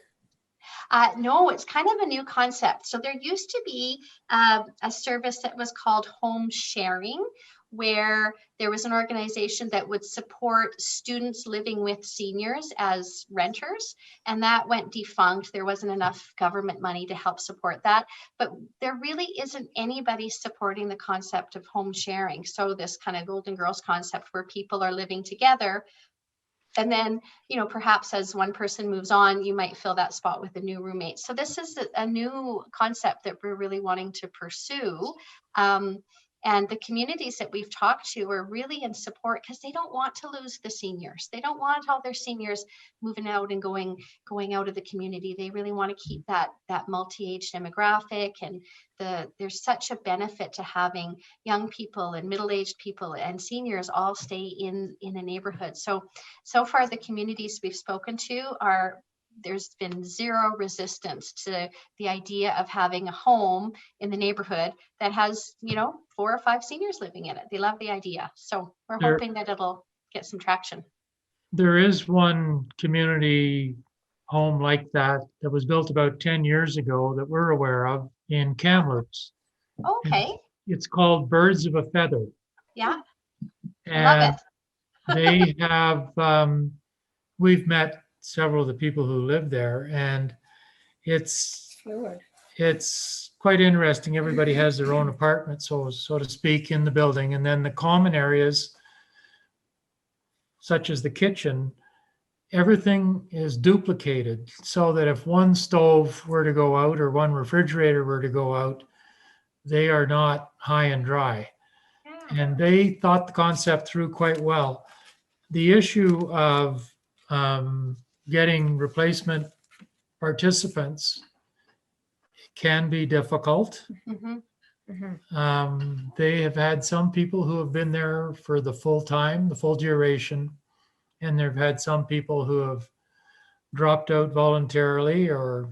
No, it's kind of a new concept. So there used to be a service that was called home sharing, where there was an organization that would support students living with seniors as renters, and that went defunct. There wasn't enough government money to help support that, but there really isn't anybody supporting the concept of home sharing. So this kind of Golden Girls concept where people are living together. And then, perhaps as one person moves on, you might fill that spot with a new roommate. So this is a new concept that we're really wanting to pursue. And the communities that we've talked to are really in support because they don't want to lose the seniors. They don't want all their seniors moving out and going out of the community. They really want to keep that multi-age demographic, and there's such a benefit to having young people and middle-aged people and seniors all stay in a neighborhood. So far the communities we've spoken to there's been zero resistance to the idea of having a home in the neighborhood that has, 4 or 5 seniors living in it. They love the idea. So we're hoping that it'll get some traction. There is one community home like that was built about 10 years ago that we're aware of in Kamloops. Okay. It's called Birds of a Feather. Yeah. And Love it. they have, we've met several of the people who live there, and it's quite interesting. Everybody has their own apartment, so to speak, in the building, and then the common areas, such as the kitchen, everything is duplicated, so that if one stove were to go out or one refrigerator were to go out, they are not high and dry. And they thought the concept through quite well. The issue of getting replacement participants can be difficult. Mm-hmm. They have had some people who have been there for the full time, the full duration, and they've had some people who have dropped out voluntarily, or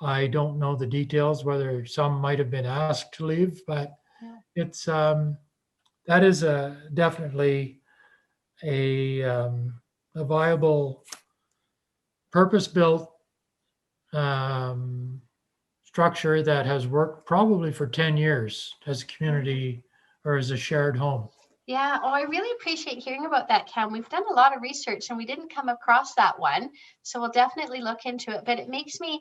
I don't know the details, whether some might have been asked to leave, but it's that is definitely a viable, purpose-built structure that has worked probably for 10 years as a community or as a shared home. Yeah. Oh, I really appreciate hearing about that, Cam. We've done a lot of research and we didn't come across that one. So we'll definitely look into it. But it makes me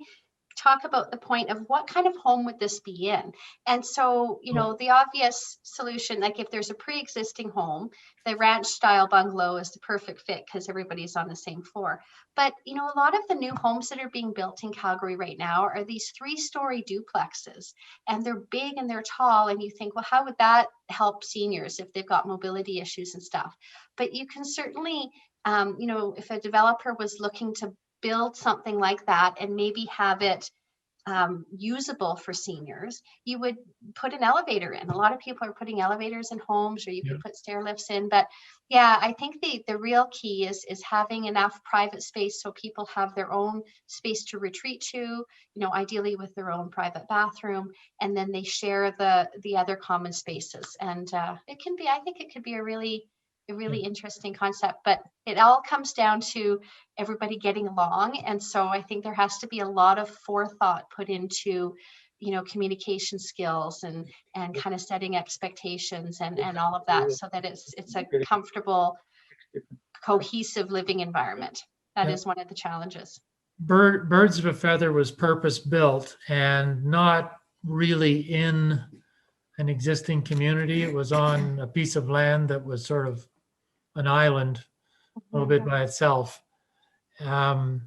talk about the point of what kind of home would this be in? And so, the obvious solution, like if there's a pre-existing home, the ranch style bungalow is the perfect fit because everybody's on the same floor. But, a lot of the new homes that are being built in Calgary right now are these 3-story duplexes, and they're big and they're tall. And you think, well, how would that help seniors if they've got mobility issues and stuff? But you can certainly, if a developer was looking to build something like that and maybe have it usable for seniors, you would put an elevator in. A lot of people are putting elevators in homes, or you could put stair lifts in. But yeah, I think the real key is having enough private space so people have their own space to retreat to, ideally with their own private bathroom, and then they share the other common spaces. And I think it could be a really interesting concept, but it all comes down to everybody getting along. And so I think there has to be a lot of forethought put into, communication skills and kind of setting expectations and all of that, so that it's a comfortable, cohesive living environment. That is one of the challenges. Birds of a Feather was purpose built and not really in an existing community. It was on a piece of land that was sort of an island a little bit by itself. And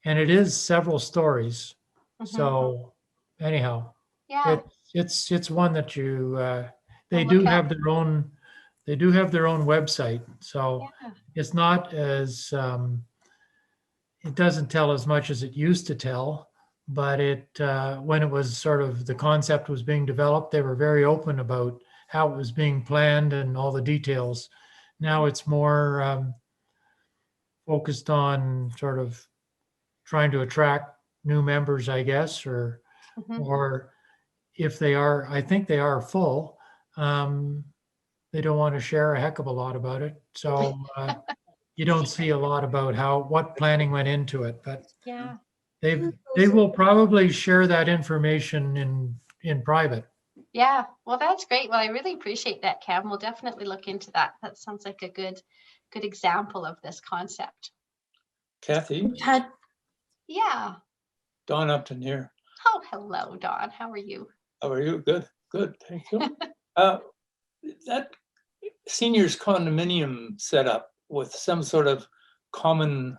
it is several stories. So anyhow, it's one that they do have their own website. So it's not as, it doesn't tell as much as it used to tell, but when it was sort of the concept was being developed, they were very open about how it was being planned and all the details. Now it's more focused on sort of trying to attract new members, I guess, or if they are, I think they are full. They don't want to share a heck of a lot about it. So you don't see a lot about what planning went into it, but Yeah. they will probably share that information in private. Yeah. Well, that's great. Well, I really appreciate that, Cam. We'll definitely look into that. That sounds like a good example of this concept. Kathy, We've had Yeah. Dawn Upton here. Oh, hello, Dawn. How are you? How are you? Good, good, thank you. That seniors condominium setup with some sort of common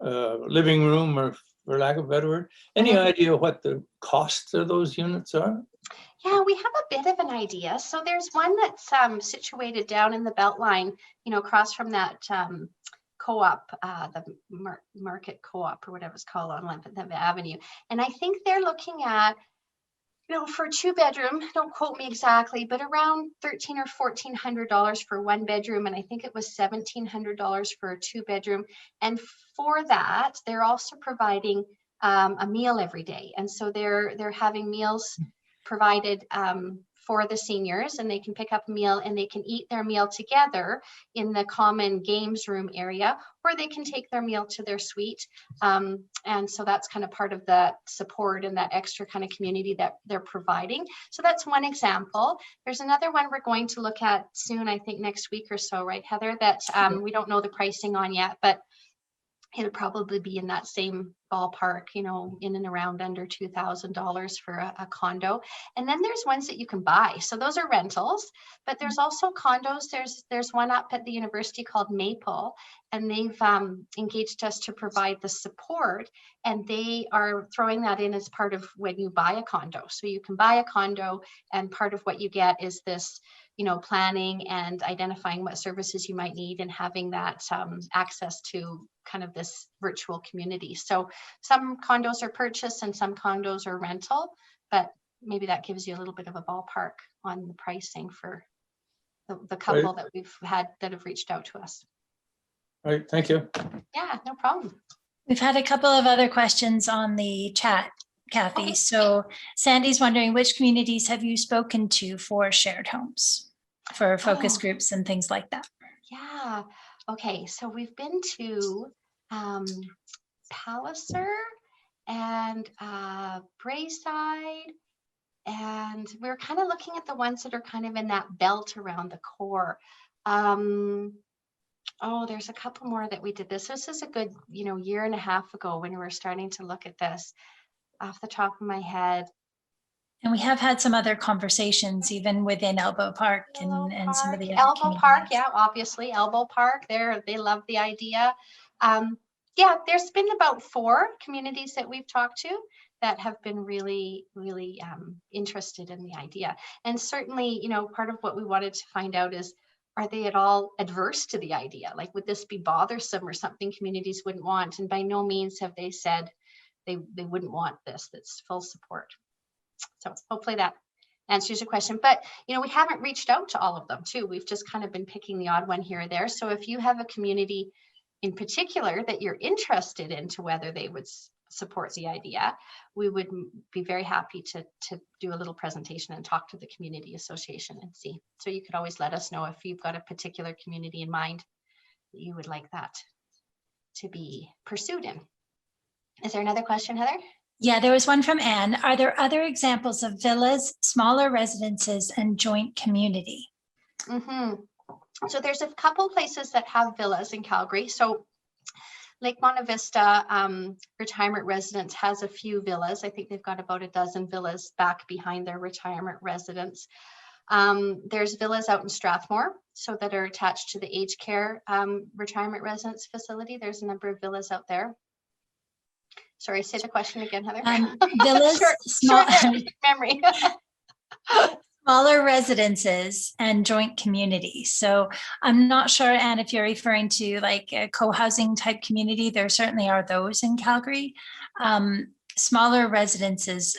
living room, or for lack of a better word, any idea what the costs of those units are? Yeah, we have a bit of an idea. So there's one that's situated down in the Beltline, across from that co-op, the Market Co-op or whatever it's called on 11th Avenue. And I think they're looking at, for a 2-bedroom, don't quote me exactly, but around $1,300 or $1,400 for 1 bedroom. And I think it was $1,700 for a 2-bedroom. And for that, they're also providing a meal every day. And so they're having meals provided for the seniors, and they can pick up a meal and they can eat their meal together in the common games room area, or they can take their meal to their suite. And so that's kind of part of the support and that extra kind of community that they're providing. So that's one example. There's another one we're going to look at soon, I think next week or so, right, Heather, that we don't know the pricing on yet, but it'll probably be in that same ballpark, in and around under $2,000 for a condo. And then there's ones that you can buy. So those are rentals, but there's also condos. There's one up at the university called Maple, and they've engaged us to provide the support, and they are throwing that in as part of when you buy a condo. So you can buy a condo, and part of what you get is this planning and identifying what services you might need, and having that access to kind of this virtual community. So some condos are purchase and some condos are rental, but maybe that gives you a little bit of a ballpark on the pricing for the couple that we've had that have reached out to us. All right, thank you. Yeah, no problem. We've had a couple of other questions on the chat, Kathy. Okay. So Sandy's wondering, which communities have you spoken to for shared homes, for focus groups and things like that? Yeah. Okay. So we've been to Palliser and Braeside, and we're kind of looking at the ones that are kind of in that belt around the core. There's a couple more that we did this. This is a good, year and a half ago when we were starting to look at this off the top of my head. And we have had some other conversations even within Elbow Park and some of the other Elbow Park, communities. yeah, obviously Elbow Park. They love the idea. Yeah, there's been about 4 communities that we've talked to that have been really, really interested in the idea. And certainly, part of what we wanted to find out is, are they at all adverse to the idea? Like, would this be bothersome or something communities wouldn't want? And by no means have they said they wouldn't want this. That's full support. So hopefully that answers your question. But, we haven't reached out to all of them too. We've just kind of been picking the odd one here or there. So if you have a community in particular that you're interested in to whether they would support the idea, we would be very happy to do a little presentation and talk to the community association and see. So you could always let us know if you've got a particular community in mind that you would like that to be pursued in. Is there another question, Heather? Yeah, there was one from Anne. Are there other examples of villas, smaller residences, and joint community? So there's a couple places that have villas in Calgary. So Lake Monte Vista Retirement Residence has a few villas. I think they've got about a dozen villas back behind their retirement residence. There's villas out in Strathmore, so that are attached to the aged care retirement residence facility. There's a number of villas out there. Sorry, say the question again, Heather. Villas, short memory. Smaller residences and joint community. So I'm not sure, Anne, if you're referring to like a co-housing type community. There certainly are those in Calgary. smaller residences,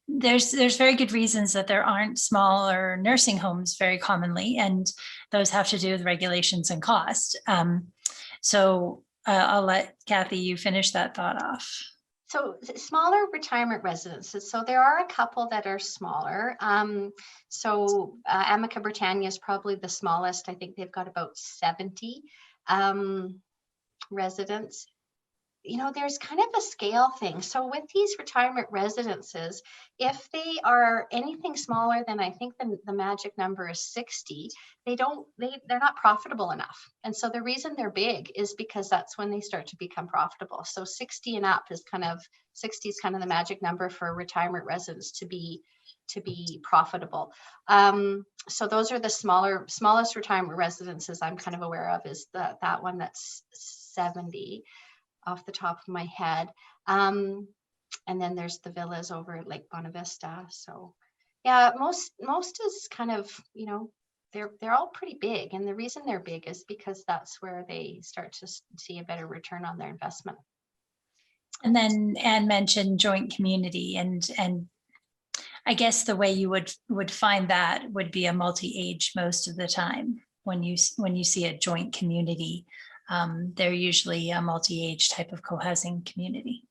there's very good reasons that there aren't smaller nursing homes very commonly, and those have to do with regulations and cost. So I'll let Kathy, you finish that thought off. So smaller retirement residences. So there are a couple that are smaller. Amica Britannia is probably the smallest. I think they've got about 70 residents. You know, there's kind of a scale thing. So with these retirement residences, if they are anything smaller than, I think the magic number is 60, they're not profitable enough. And so the reason they're big is because that's when they start to become profitable. So 60 and up is kind of the magic number for retirement residents to be profitable. So those are the smallest retirement residences I'm kind of aware of, is that one that's 70. Off the top of my head. And then there's the villas over at Lake Bonavista. So yeah, most is kind of, you know, they're all pretty big. And the reason they're big is because that's where they start to see a better return on their investment. And then Anne mentioned joint community, and I guess the way you would find that would be a multi-age most of the time. When you see a joint community, they're usually a multi-age type of co-housing community.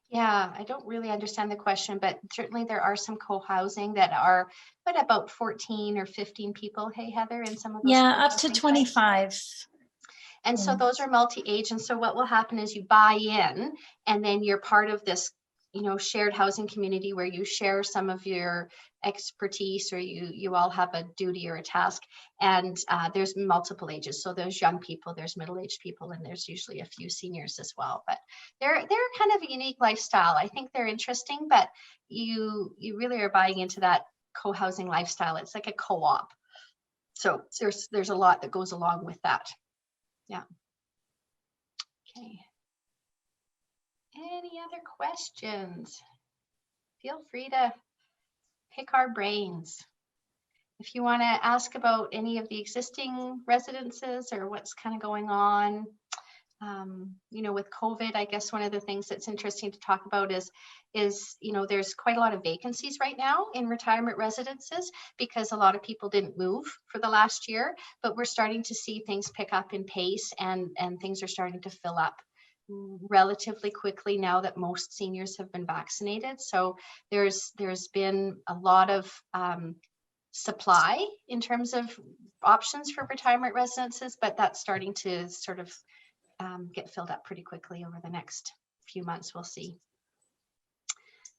Yeah, I don't really understand the question, but certainly there are some co-housing that are about 14 or 15 people. Hey, Heather, in some of those. Yeah, up to 25. And so those are multi-age. And so what will happen is you buy in, and then you're part of this, you know, shared housing community where you share some of your expertise, or you all have a duty or a task. And there's multiple ages. So there's young people, there's middle-aged people, and there's usually a few seniors as well. But they're kind of a unique lifestyle. I think they're interesting, but you really are buying into that co-housing lifestyle. It's like a co-op. So there's a lot that goes along with that. Yeah. Okay. Any other questions? Feel free to pick our brains. If you want to ask about any of the existing residences or what's kind of going on, you know, with COVID, I guess one of the things that's interesting to talk about is, you know, there's quite a lot of vacancies right now in retirement residences because a lot of people didn't move for the last year, but we're starting to see things pick up in pace, and things are starting to fill up relatively quickly now that most seniors have been vaccinated. So there's been a lot of supply in terms of options for retirement residences, but that's starting to sort of get filled up pretty quickly over the next few months. We'll see,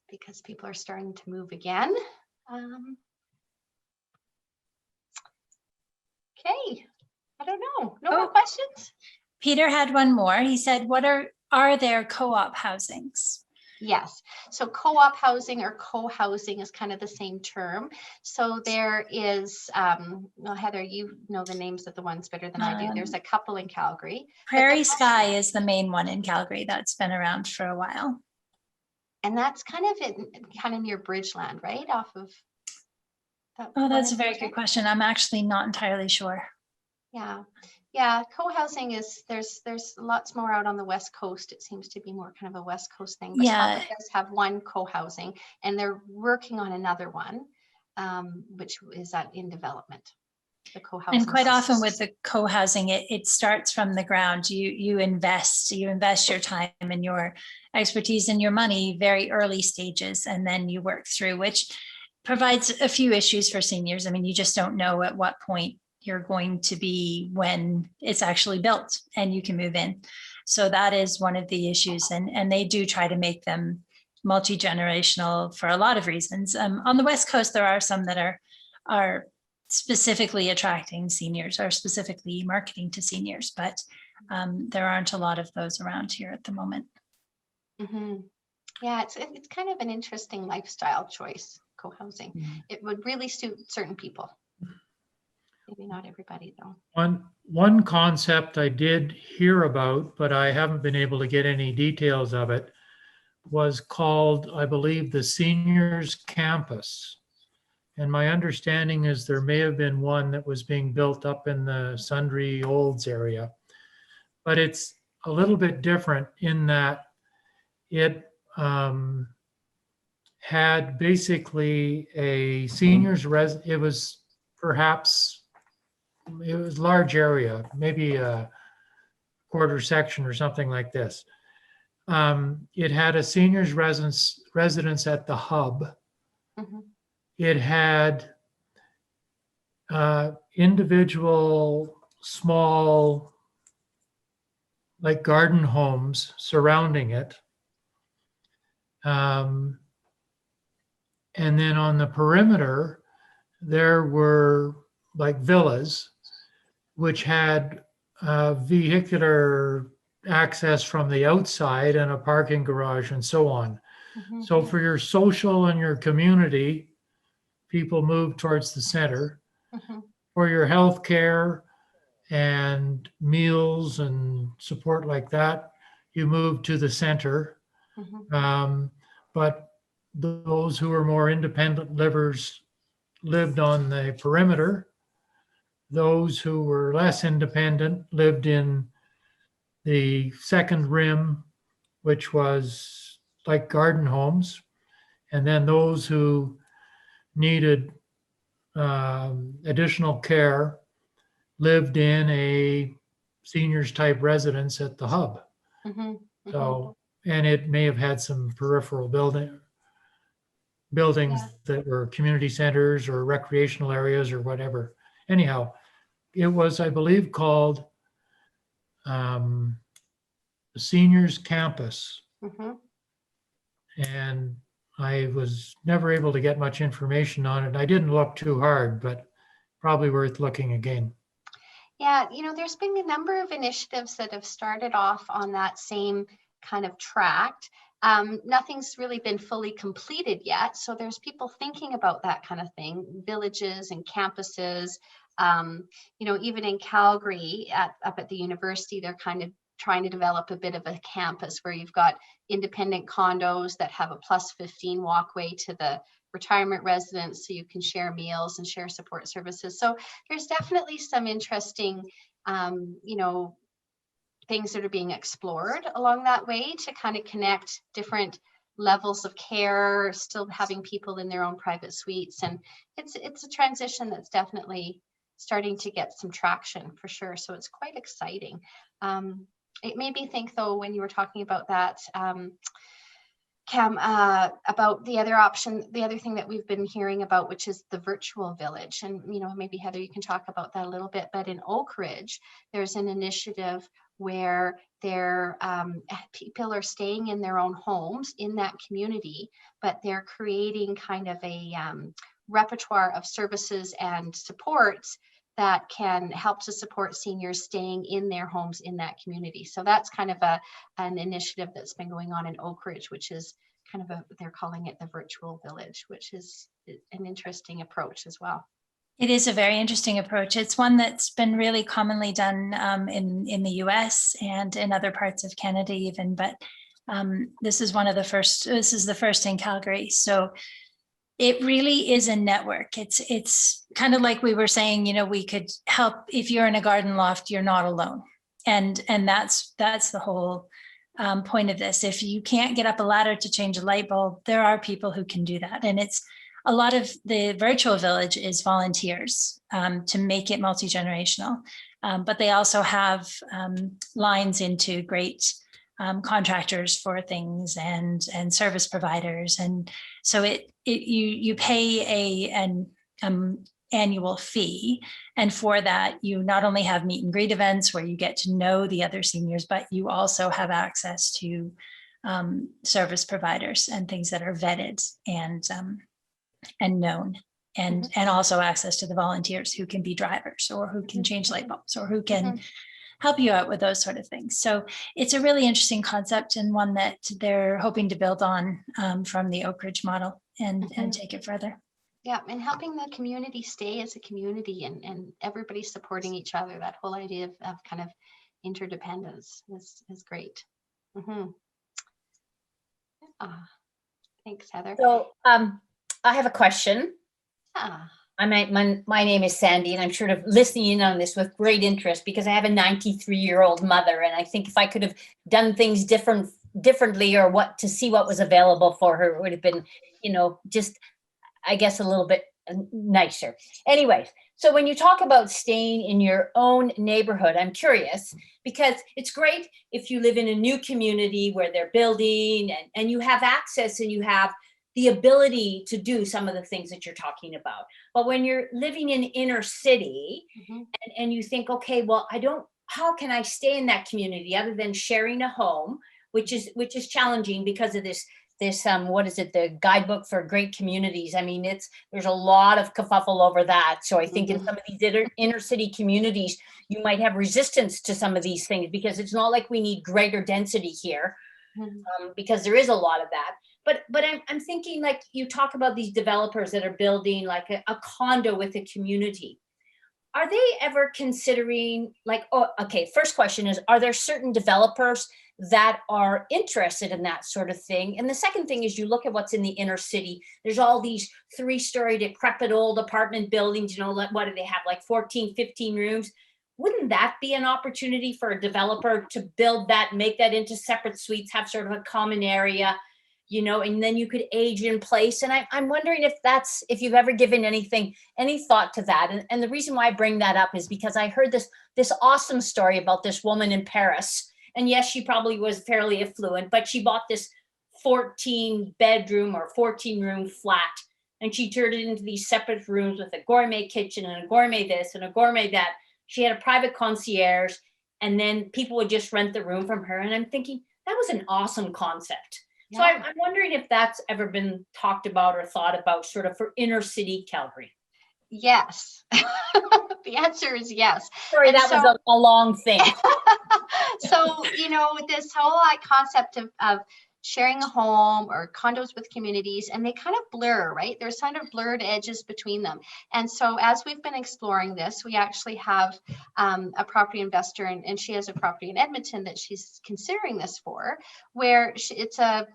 because people are starting to move again. Okay, I don't know. No more questions? Peter had one more. He said, "What are there co-op housings?" Yes. So co-op housing or co-housing is kind of the same term. So there is, well, Heather, you know the names of the ones better than I do. There's a couple in Calgary. Prairie Sky is the main one in Calgary that's been around for a while. And that's kind of near Bridgeland, right? Off of. Oh, that's a very good question. I'm actually not entirely sure. Yeah. Yeah, co-housing is, there's lots more out on the West Coast. It seems to be more kind of a West Coast thing. But Yeah, Calgary does have one co-housing, and they're working on another one, which is in development. The co-housing. and quite often with the co-housing, it starts from the ground. You invest your time and your expertise and your money very early stages, and then you work through, which provides a few issues for seniors. I mean, you just don't know at what point you're going to be when it's actually built and you can move in. So that is one of the issues. And they do try to make them multi-generational for a lot of reasons. On the West Coast, there are some that are specifically attracting seniors or specifically marketing to seniors, but there aren't a lot of those around here at the moment. Mm-hmm. Yeah, it's kind of an interesting lifestyle choice, co-housing. Mm-hmm. It would really suit certain people. Maybe not everybody though. One concept I did hear about, but I haven't been able to get any details of it, was called, I believe, the Seniors Campus. And my understanding is there may have been one that was being built up in the Sundre Olds area, but it's a little bit different in that it had basically a seniors it was perhaps, it was large area, maybe a quarter section or something like this. It had a seniors residence at the hub. Mhm. It had individual small, like garden homes surrounding it. And then on the perimeter, there were like villas, which had vehicular access from the outside and a parking garage and so on. Mhm. So for your social and your community, people move towards the center. Mhm. For your health care and meals and support like that, you move to the center. Mhm. But those who are more independent livers lived on the perimeter. Those who were less independent lived in the second rim, which was like garden homes. And then those who needed additional care lived in a seniors type residence at the hub. Mhm. So, and it may have had some peripheral buildings Yeah. that were community centers or recreational areas or whatever. Anyhow, it was, I believe, called the Seniors Campus. Mhm. And I was never able to get much information on it. I didn't look too hard, but probably worth looking again. Yeah, there's been a number of initiatives that have started off on that same kind of tract. Nothing's really been fully completed yet. So there's people thinking about that kind of thing, villages and campuses. Even in Calgary up at the university, they're kind of trying to develop a bit of a campus where you've got independent condos that have a +15 walkway to the retirement residence, so you can share meals and share support services. So there's definitely some interesting, things that are being explored along that way to kind of connect different levels of care, still having people in their own private suites. And it's a transition that's definitely starting to get some traction for sure. So it's quite exciting. It made me think though, when you were talking about that, Cam, about the other option, the other thing that we've been hearing about, which is the virtual village. And, maybe Heather, you can talk about that a little bit, but in Oak Ridge, there's an initiative where people are staying in their own homes in that community, but they're creating kind of a repertoire of services and supports that can help to support seniors staying in their homes in that community. So that's kind of an initiative that's been going on in Oak Ridge, which is kind of they're calling it the virtual village, which is an interesting approach as well. It is a very interesting approach. It's one that's been really commonly done in the US and in other parts of Canada even, but this is the first in Calgary. So it really is a network. It's kind of like we were saying, we could help if you're in a garden loft, you're not alone. And that's the whole point of this. If you can't get up a ladder to change a light bulb, there are people who can do that. And it's a lot of the virtual village is volunteers to make it multi-generational. But they also have lines into great contractors for things and service providers. And so you pay an annual fee. And for that, you not only have meet and greet events where you get to know the other seniors, but you also have access to service providers and things that are vetted and known, and also access to the volunteers who can be drivers or who can change light bulbs or who can help you out with those sort of things. So it's a really interesting concept and one that they're hoping to build on from the Oak Ridge model and take it further. Yeah, and helping the community stay as a community and everybody supporting each other. That whole idea of kind of interdependence is great. Thanks, Heather. So I have a question. Yeah. My name is Sandy, and I'm sort of listening in on this with great interest because I have a 93-year-old mother, and I think if I could have done things different differently or what to see what was available for her. It would have been, just, I guess, a little bit nicer. Anyways, so when you talk about staying in your own neighborhood, I'm curious because it's great if you live in a new community where they're building and you have access and you have the ability to do some of the things that you're talking about. But when you're living in inner city and you think, okay, well, how can I stay in that community other than sharing a home, which is challenging because of this what is it, the guidebook for great communities. I mean, there's a lot of kerfuffle over that. So I think in some of these inner city communities, you might have resistance to some of these things because it's not like we need greater density here, because there is a lot of that. But I'm thinking, like, you talk about these developers that are building like a condo with a community. Are they ever considering, like, oh, okay, first question is, are there certain developers that are interested in that sort of thing? And the second thing is, you look at what's in the inner city, there's all these 3-story decrepit old apartment buildings, like, what do they have, like 14, 15 rooms? Wouldn't that be an opportunity for a developer to build that, make that into separate suites, have sort of a common area, and then you could age in place? And I'm wondering if you've ever given any thought to that. And the reason why I bring that up is because I heard this awesome story about this woman in Paris. And yes, she probably was fairly affluent, but she bought this 14-bedroom or 14-room flat, and she turned it into these separate rooms with a gourmet kitchen and a gourmet this and a gourmet that. She had a private concierge, and then people would just rent the room from her. And I'm thinking, that was an awesome concept. Yeah. So I'm wondering if that's ever been talked about or thought about, sort of for inner city Calgary. Yes. The answer is yes. Sorry, and that was a long thing. So, this whole concept of sharing a home or condos with communities, and they kind of blur, right? There's kind of blurred edges between them. And so as we've been exploring this, we actually have a property investor, and she has a property in Edmonton that she's considering this for, where it's a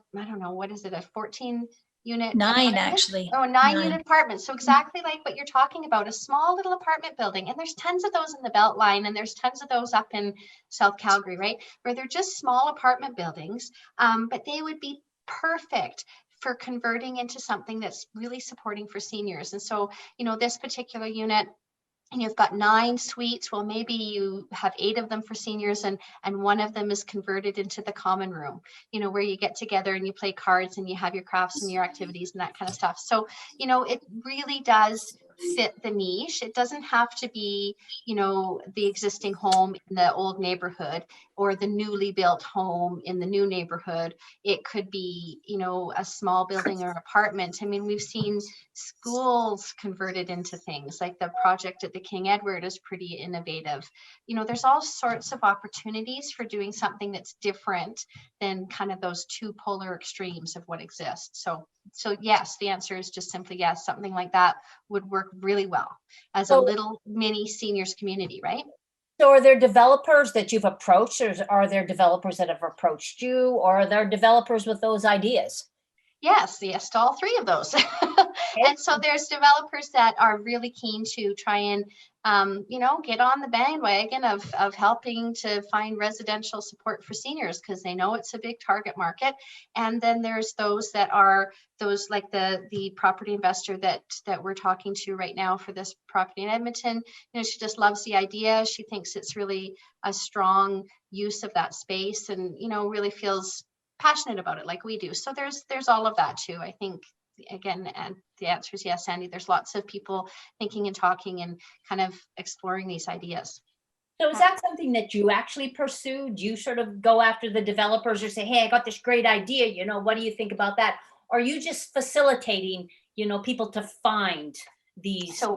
14 unit 9 apartment? Actually. Oh, 9 unit apartment. So exactly like what you're talking about, a small little apartment building. And there's tons of those in the Beltline, and there's tons of those up in South Calgary, right? Where they're just small apartment buildings, but they would be perfect for converting into something that's really supporting for seniors. And so, this particular unit, and you've got 9 suites. Well, maybe you have 8 of them for seniors, and one of them is converted into the common room, where you get together and you play cards and you have your crafts and your activities and that kind of stuff. So, it really does fit the niche. It doesn't have to be, the existing home in the old neighborhood or the newly built home in the new neighborhood. It could be, a small building or apartment. I mean, we've seen schools converted into things like the project at the King Edward is pretty innovative. There's all sorts of opportunities for doing something that's different than kind of those two polar extremes of what exists. So yes, the answer is just simply yes. Something like that would work really well as a little mini seniors community, right? So are there developers that you've approached, or are there developers that have approached you, or are there developers with those ideas? Yes to all 3 of those. And so there's developers that are really keen to try and, get on the bandwagon of helping to find residential support for seniors, because they know it's a big target market. And then there's those that are those like the property investor that we're talking to right now for this property in Edmonton. She just loves the idea. She thinks it's really a strong use of that space, and, really feels passionate about it like we do. So there's all of that too. I think, again, and the answer is yes, Sandy. There's lots of people thinking and talking and kind of exploring these ideas. So is that something that you actually pursue? Do you sort of go after the developers or say, hey, I got this great idea, what do you think about that? Or are you just facilitating, people to find these? So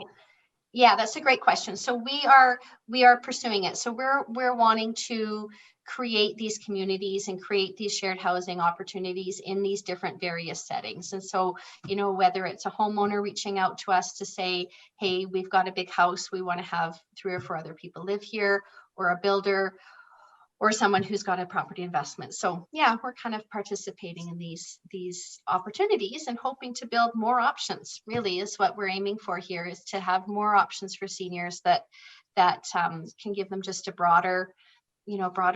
yeah, that's a great question. So we are pursuing it. So we're wanting to create these communities and create these shared housing opportunities in these different various settings. And so, whether it's a homeowner reaching out to us to say, hey, we've got a big house, we want to have 3 or 4 other people live here, or a builder, or someone who's got a property investment. So yeah, we're kind of participating in these opportunities and hoping to build more options. Really is what we're aiming for here, is to have more options for seniors that can give them just a broader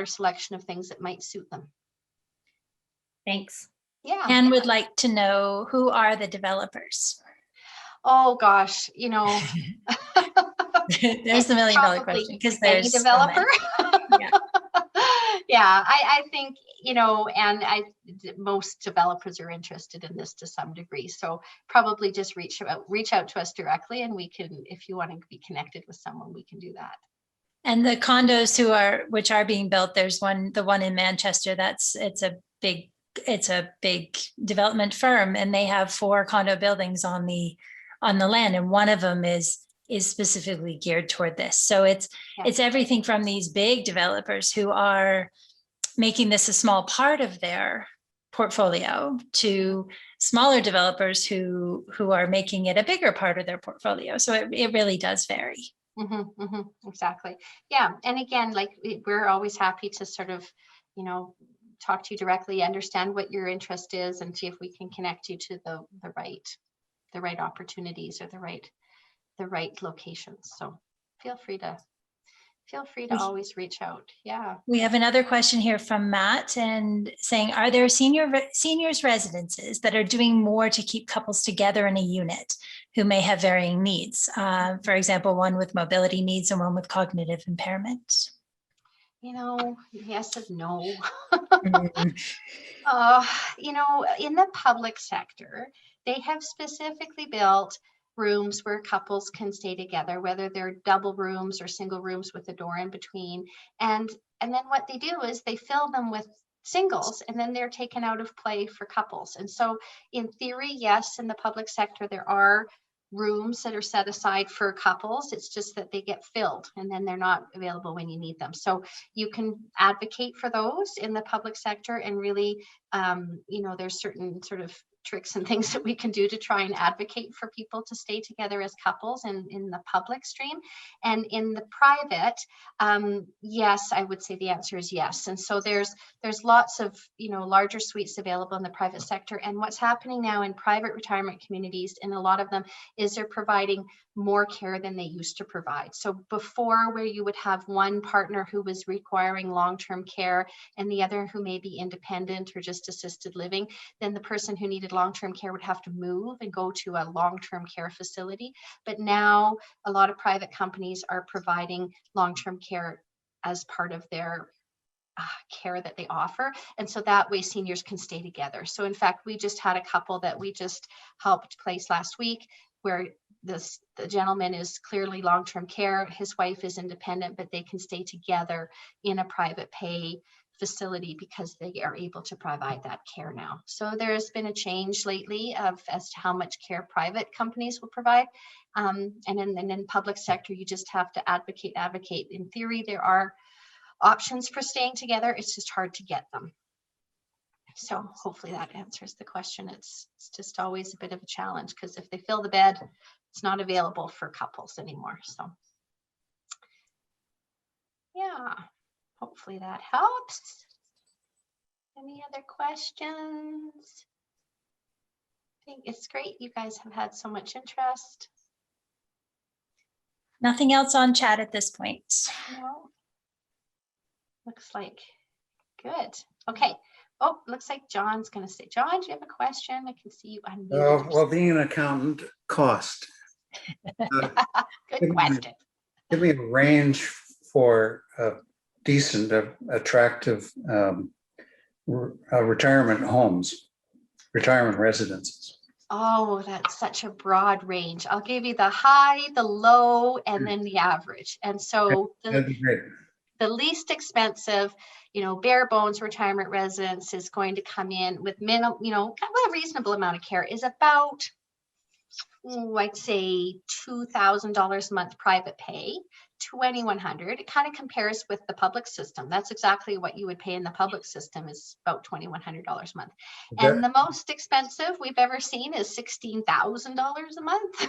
selection of things that might suit them. Thanks. Yeah. Anne would like to know, who are the developers? Oh, gosh, you know. There's the $1,000,000 Probably question, because any there's so developer. many. Yeah. Yeah, I think, you know, and most developers are interested in this to some degree. So probably just reach out to us directly, and we can, if you want to be connected with someone, we can do that. And the condos which are being built, there's the one in Manchester, it's a big development firm, and they have 4 condo buildings on the land, and one of them is specifically geared toward this. So it's everything from these big developers who are making this a small part of their portfolio to smaller developers who are making it a bigger part of their portfolio. So it really does vary. Exactly. Yeah. And again, like, we're always happy to sort of, you know, talk to you directly, understand what your interest is, and see if we can connect you to the right opportunities or the right locations. So feel free to always reach out. Yeah. We have another question here from Matt, and saying, are there seniors residences that are doing more to keep couples together in a unit who may have varying needs? For example, one with mobility needs and one with cognitive impairment. You know, yes and no. Mhm. You know, in the public sector, they have specifically built rooms where couples can stay together, whether they're double rooms or single rooms with a door in between. And then what they do is they fill them with singles, and then they're taken out of play for couples. And so in theory, yes, in the public sector, there are rooms that are set aside for couples. It's just that they get filled and then they're not available when you need them. So you can advocate for those in the public sector, and really, you know, there's certain sort of tricks and things that we can do to try and advocate for people to stay together as couples in the public stream. And in the private, yes, I would say the answer is yes. And so there's lots of, you know, larger suites available in the private sector. And what's happening now in private retirement communities, and a lot of them, is they're providing more care than they used to provide. So before, where you would have one partner who was requiring long-term care and the other who may be independent or just assisted living, then the person who needed long-term care would have to move and go to a long-term care facility. But now a lot of private companies are providing long-term care as part of their care that they offer. And so that way seniors can stay together. So in fact, we just had a couple that we just helped place last week, where the gentleman is clearly long-term care, his wife is independent, but they can stay together in a private pay facility because they are able to provide that care now. So there's been a change lately as to how much care private companies will provide. And in public sector, you just have to advocate. In theory, there are options for staying together. It's just hard to get them. So hopefully that answers the question. It's just always a bit of a challenge, because if they fill the bed, it's not available for couples anymore. So yeah, hopefully that helps. Any other questions? I think it's great. You guys have had so much interest. Nothing else on chat at this point. No. Looks like good. Okay. Oh, looks like John's going to say, John, do you have a question? I can see you unmuted. Well, being an accountant cost. Good question. Give me a range for decent, attractive retirement homes, retirement residences. Oh, that's such a broad range. I'll give you the high, the low, and then the average. And so That'd be great. the least expensive, you know, bare bones retirement residence is going to come in with minimum, you know, kind of a reasonable amount of care, is about, I'd say $2,000 a month private pay, $2,100. It kind of compares with the public system. That's exactly what you would pay in the public system, is about $2,100 a month. And the most expensive we've ever seen is $16,000 a month.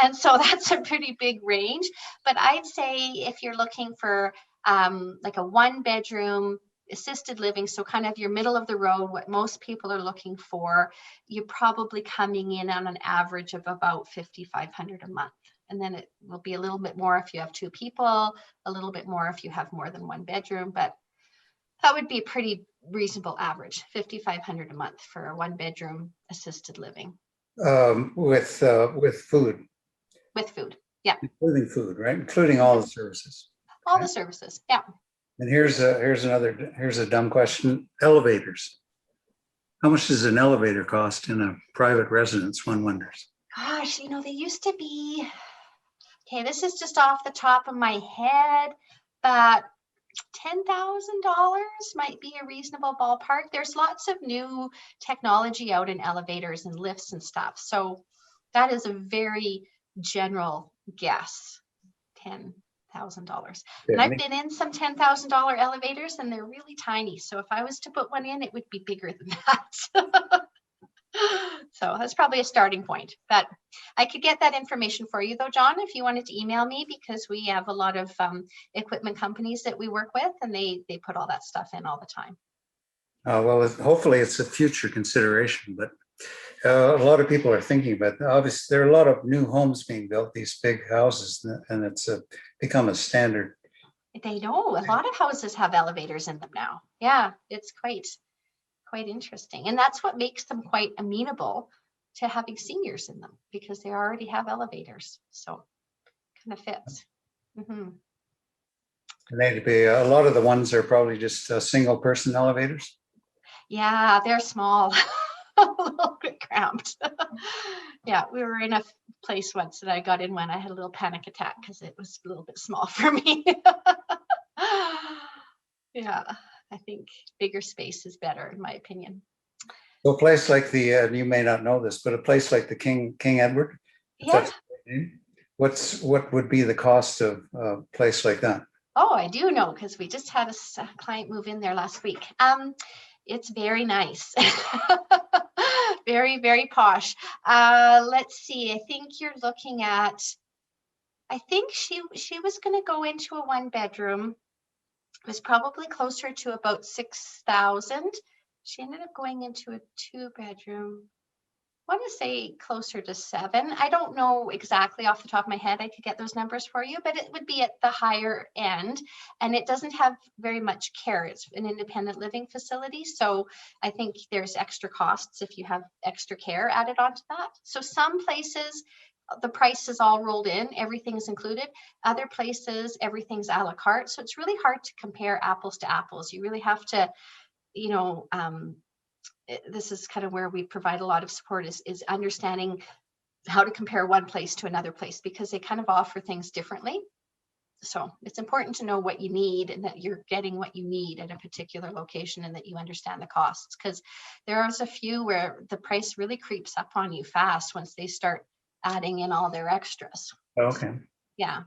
And so that's a pretty big range. But I'd say if you're looking for like a 1-bedroom assisted living, so kind of your middle of the road, what most people are looking for, you're probably coming in on an average of about $5,500 a month. And then it will be a little bit more if you have 2 people, a little bit more if you have more than 1 bedroom. But That would be a pretty reasonable average, 5,500 a month for a 1-bedroom assisted living With food, with food. Yeah, including food, right? Including all the services. all the services. Yeah. And here's a dumb question. Elevators. How much does an elevator cost in a private residence, one wonders? Gosh, they used to be, okay, this is just off the top of my head, but $10,000 might be a reasonable ballpark. There's lots of new technology out in elevators and lifts and stuff. So that is a very general guess, $10,000. And I've been in some $10,000 elevators and they're really tiny. So if I was to put one in, it would be bigger than that. So that's probably a starting point, but I could get that information for you though, John, if you wanted to email me, because we have a lot of equipment companies that we work with and they put all that stuff in all the time. Well, hopefully it's a future consideration, but a lot of people are thinking about that. Obviously, there are a lot of new homes being built, these big houses, and it's become a standard. They know a lot of houses have elevators in them now. Yeah, it's quite interesting. And that's what makes them quite amenable to having seniors in them, because they already have elevators. So kind of fits. Mm-hmm. They'd be, a lot of the ones are probably just single person elevators. Yeah, they're small, a little bit cramped. Yeah, we were in a place once that I got in when I had a little panic attack because it was a little bit small for me. Yeah, I think bigger space is better in my opinion. So a place like you may not know this, but a place like the King Edward. Yeah. What would be the cost of a place like that? Oh, I do know, because we just had a client move in there last week. It's very nice. Very, very posh. Let's see. I think you're looking at, I think she was going to go into a 1-bedroom. It was probably closer to about 6,000. She ended up going into a 2-bedroom. I want to say closer to 7. I don't know exactly off the top of my head. I could get those numbers for you, but it would be at the higher end, and it doesn't have very much care. It's an independent living facility. So I think there's extra costs if you have extra care added onto that. So some places, the price is all rolled in, everything's included. Other places, everything's a la carte. So it's really hard to compare apples to apples. You really have to, this is kind of where we provide a lot of support, is understanding how to compare one place to another place, because they kind of offer things differently. So it's important to know what you need and that you're getting what you need at a particular location and that you understand the costs, because there's a few where the price really creeps up on you fast once they start adding in all their extras. Okay. Yeah.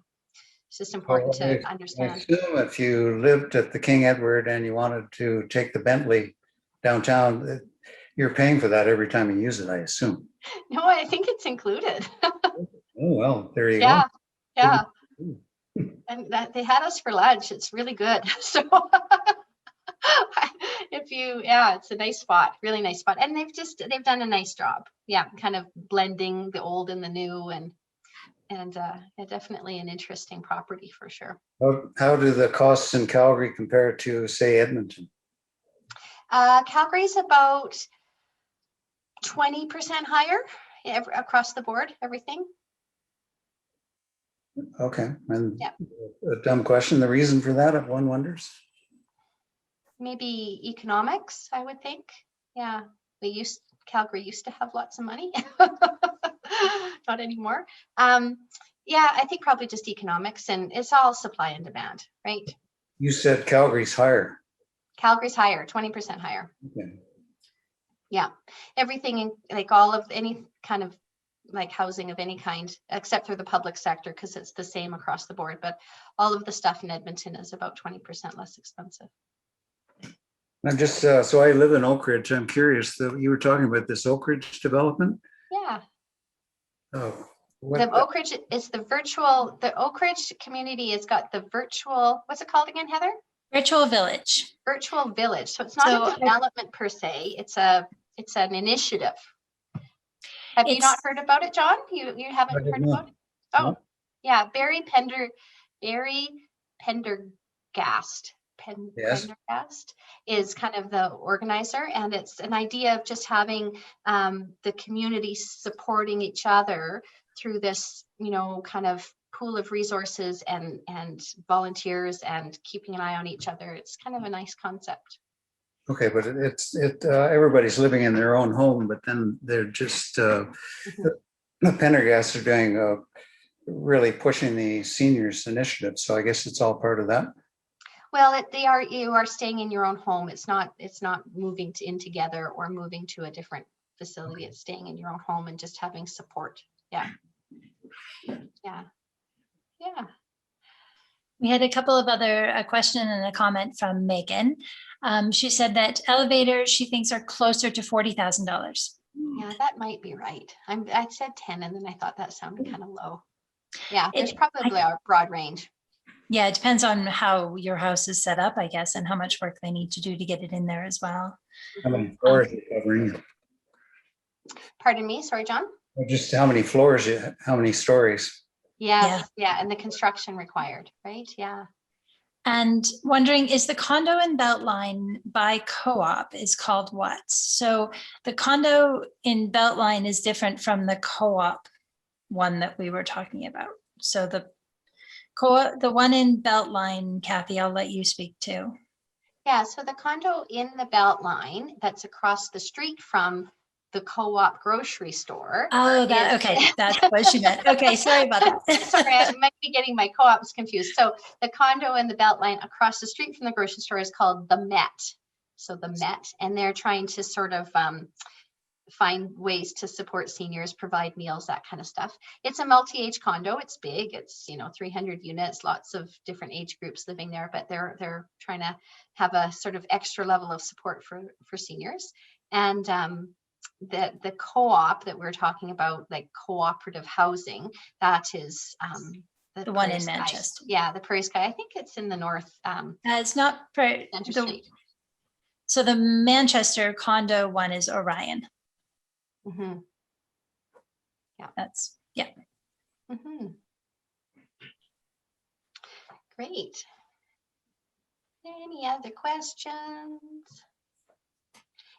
It's just important to I understand. assume if you lived at the King Edward and you wanted to take the Bentley downtown, you're paying for that every time you use it, I assume. No, I think it's included. Oh, well, there you Yeah. go. Yeah. And that they had us for lunch. It's really good. So it's a nice spot, really nice spot. And they've done a nice job. Yeah. Kind of blending the old and the new, and definitely an interesting property for sure. How do the costs in Calgary compare to, say, Edmonton? Calgary's about 20% higher across the board, everything. Okay. And Yeah. a dumb question, the reason for that, one wonders? Maybe economics, I would think. Yeah, Calgary used to have lots of money. Not anymore. Yeah, I think probably just economics, and it's all supply and demand, right? You said Calgary's higher. Calgary's higher, 20% higher. Okay. Yeah, everything, like all of any kind of like housing of any kind, except for the public sector, because it's the same across the board. But all of the stuff in Edmonton is about 20% less expensive. I'm just, so I live in Oak Ridge. I'm curious, you were talking about this Oak Ridge development? Yeah. Oh. The Oak Ridge is the Oak Ridge community has got the virtual, what's it called again, Heather? Virtual village. Virtual village. So it's not a development per se. It's an initiative. Have you not heard about it, John? You haven't heard about it? Oh, no. Yeah. Barry Pendergast. Yes. Pendergast is kind of the organizer, and it's an idea of just having the community supporting each other through this, kind of pool of resources and volunteers and keeping an eye on each other. It's kind of a nice concept. Okay, but everybody's living in their own home, but then they're just, the Pendergasts are doing, really pushing the seniors initiative. So I guess it's all part of that. Well, you are staying in your own home. It's not moving in together or moving to a different facility. It's staying in your own home and just having support. Yeah. We had a couple of a question and a comment from Megan. She said that elevators she thinks are closer to $40,000. Yeah, that might be right. I said 10 and then I thought that sounded kind of low. Yeah, there's probably a broad range. Yeah, it depends on how your house is set up, I guess, and how much work they need to do to get it in there as well. How many floors are you covering? Pardon me, sorry, John? Just how many floors, how many stories? Yeah, and the construction required, right? Yeah. And wondering, is the condo in Beltline by co-op is called what? So the condo in Beltline is different from the co-op one that we were talking about. So the one in Beltline, Kathy, I'll let you speak to. Yeah, so the condo in the Beltline that's across the street from the co-op grocery store. Oh, okay, that's what she meant. Okay, sorry about that. Sorry, I might be getting my co-ops confused. So the condo in the Beltline across the street from the grocery store is called the Met. So the Met, and they're trying to sort of find ways to support seniors, provide meals, that kind of stuff. It's a multi-age condo. It's big. It's 300 units, lots of different age groups living there. But they're trying to have a sort of extra level of support for seniors. And the co-op that we're talking about, like cooperative housing, that is the one in Manchester. Yeah, the Prairie Sky. I think it's in the north. It's not Center Street. So the Manchester condo one is Orion. Mm-hmm. Yeah. Mm-hmm. Great. Any other questions?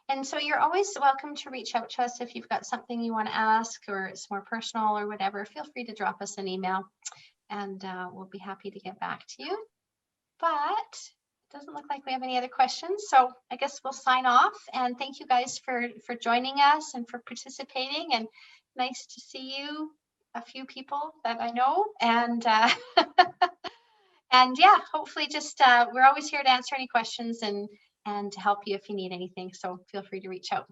And so you're always welcome to reach out to us if you've got something you want to ask or it's more personal or whatever. Feel free to drop us an email and we'll be happy to get back to you. But it doesn't look like we have any other questions. So I guess we'll sign off, and thank you guys for joining us and for participating, and nice to see you, a few people that I know, and and yeah, hopefully just we're always here to answer any questions and to help you if you need anything. So feel free to reach out.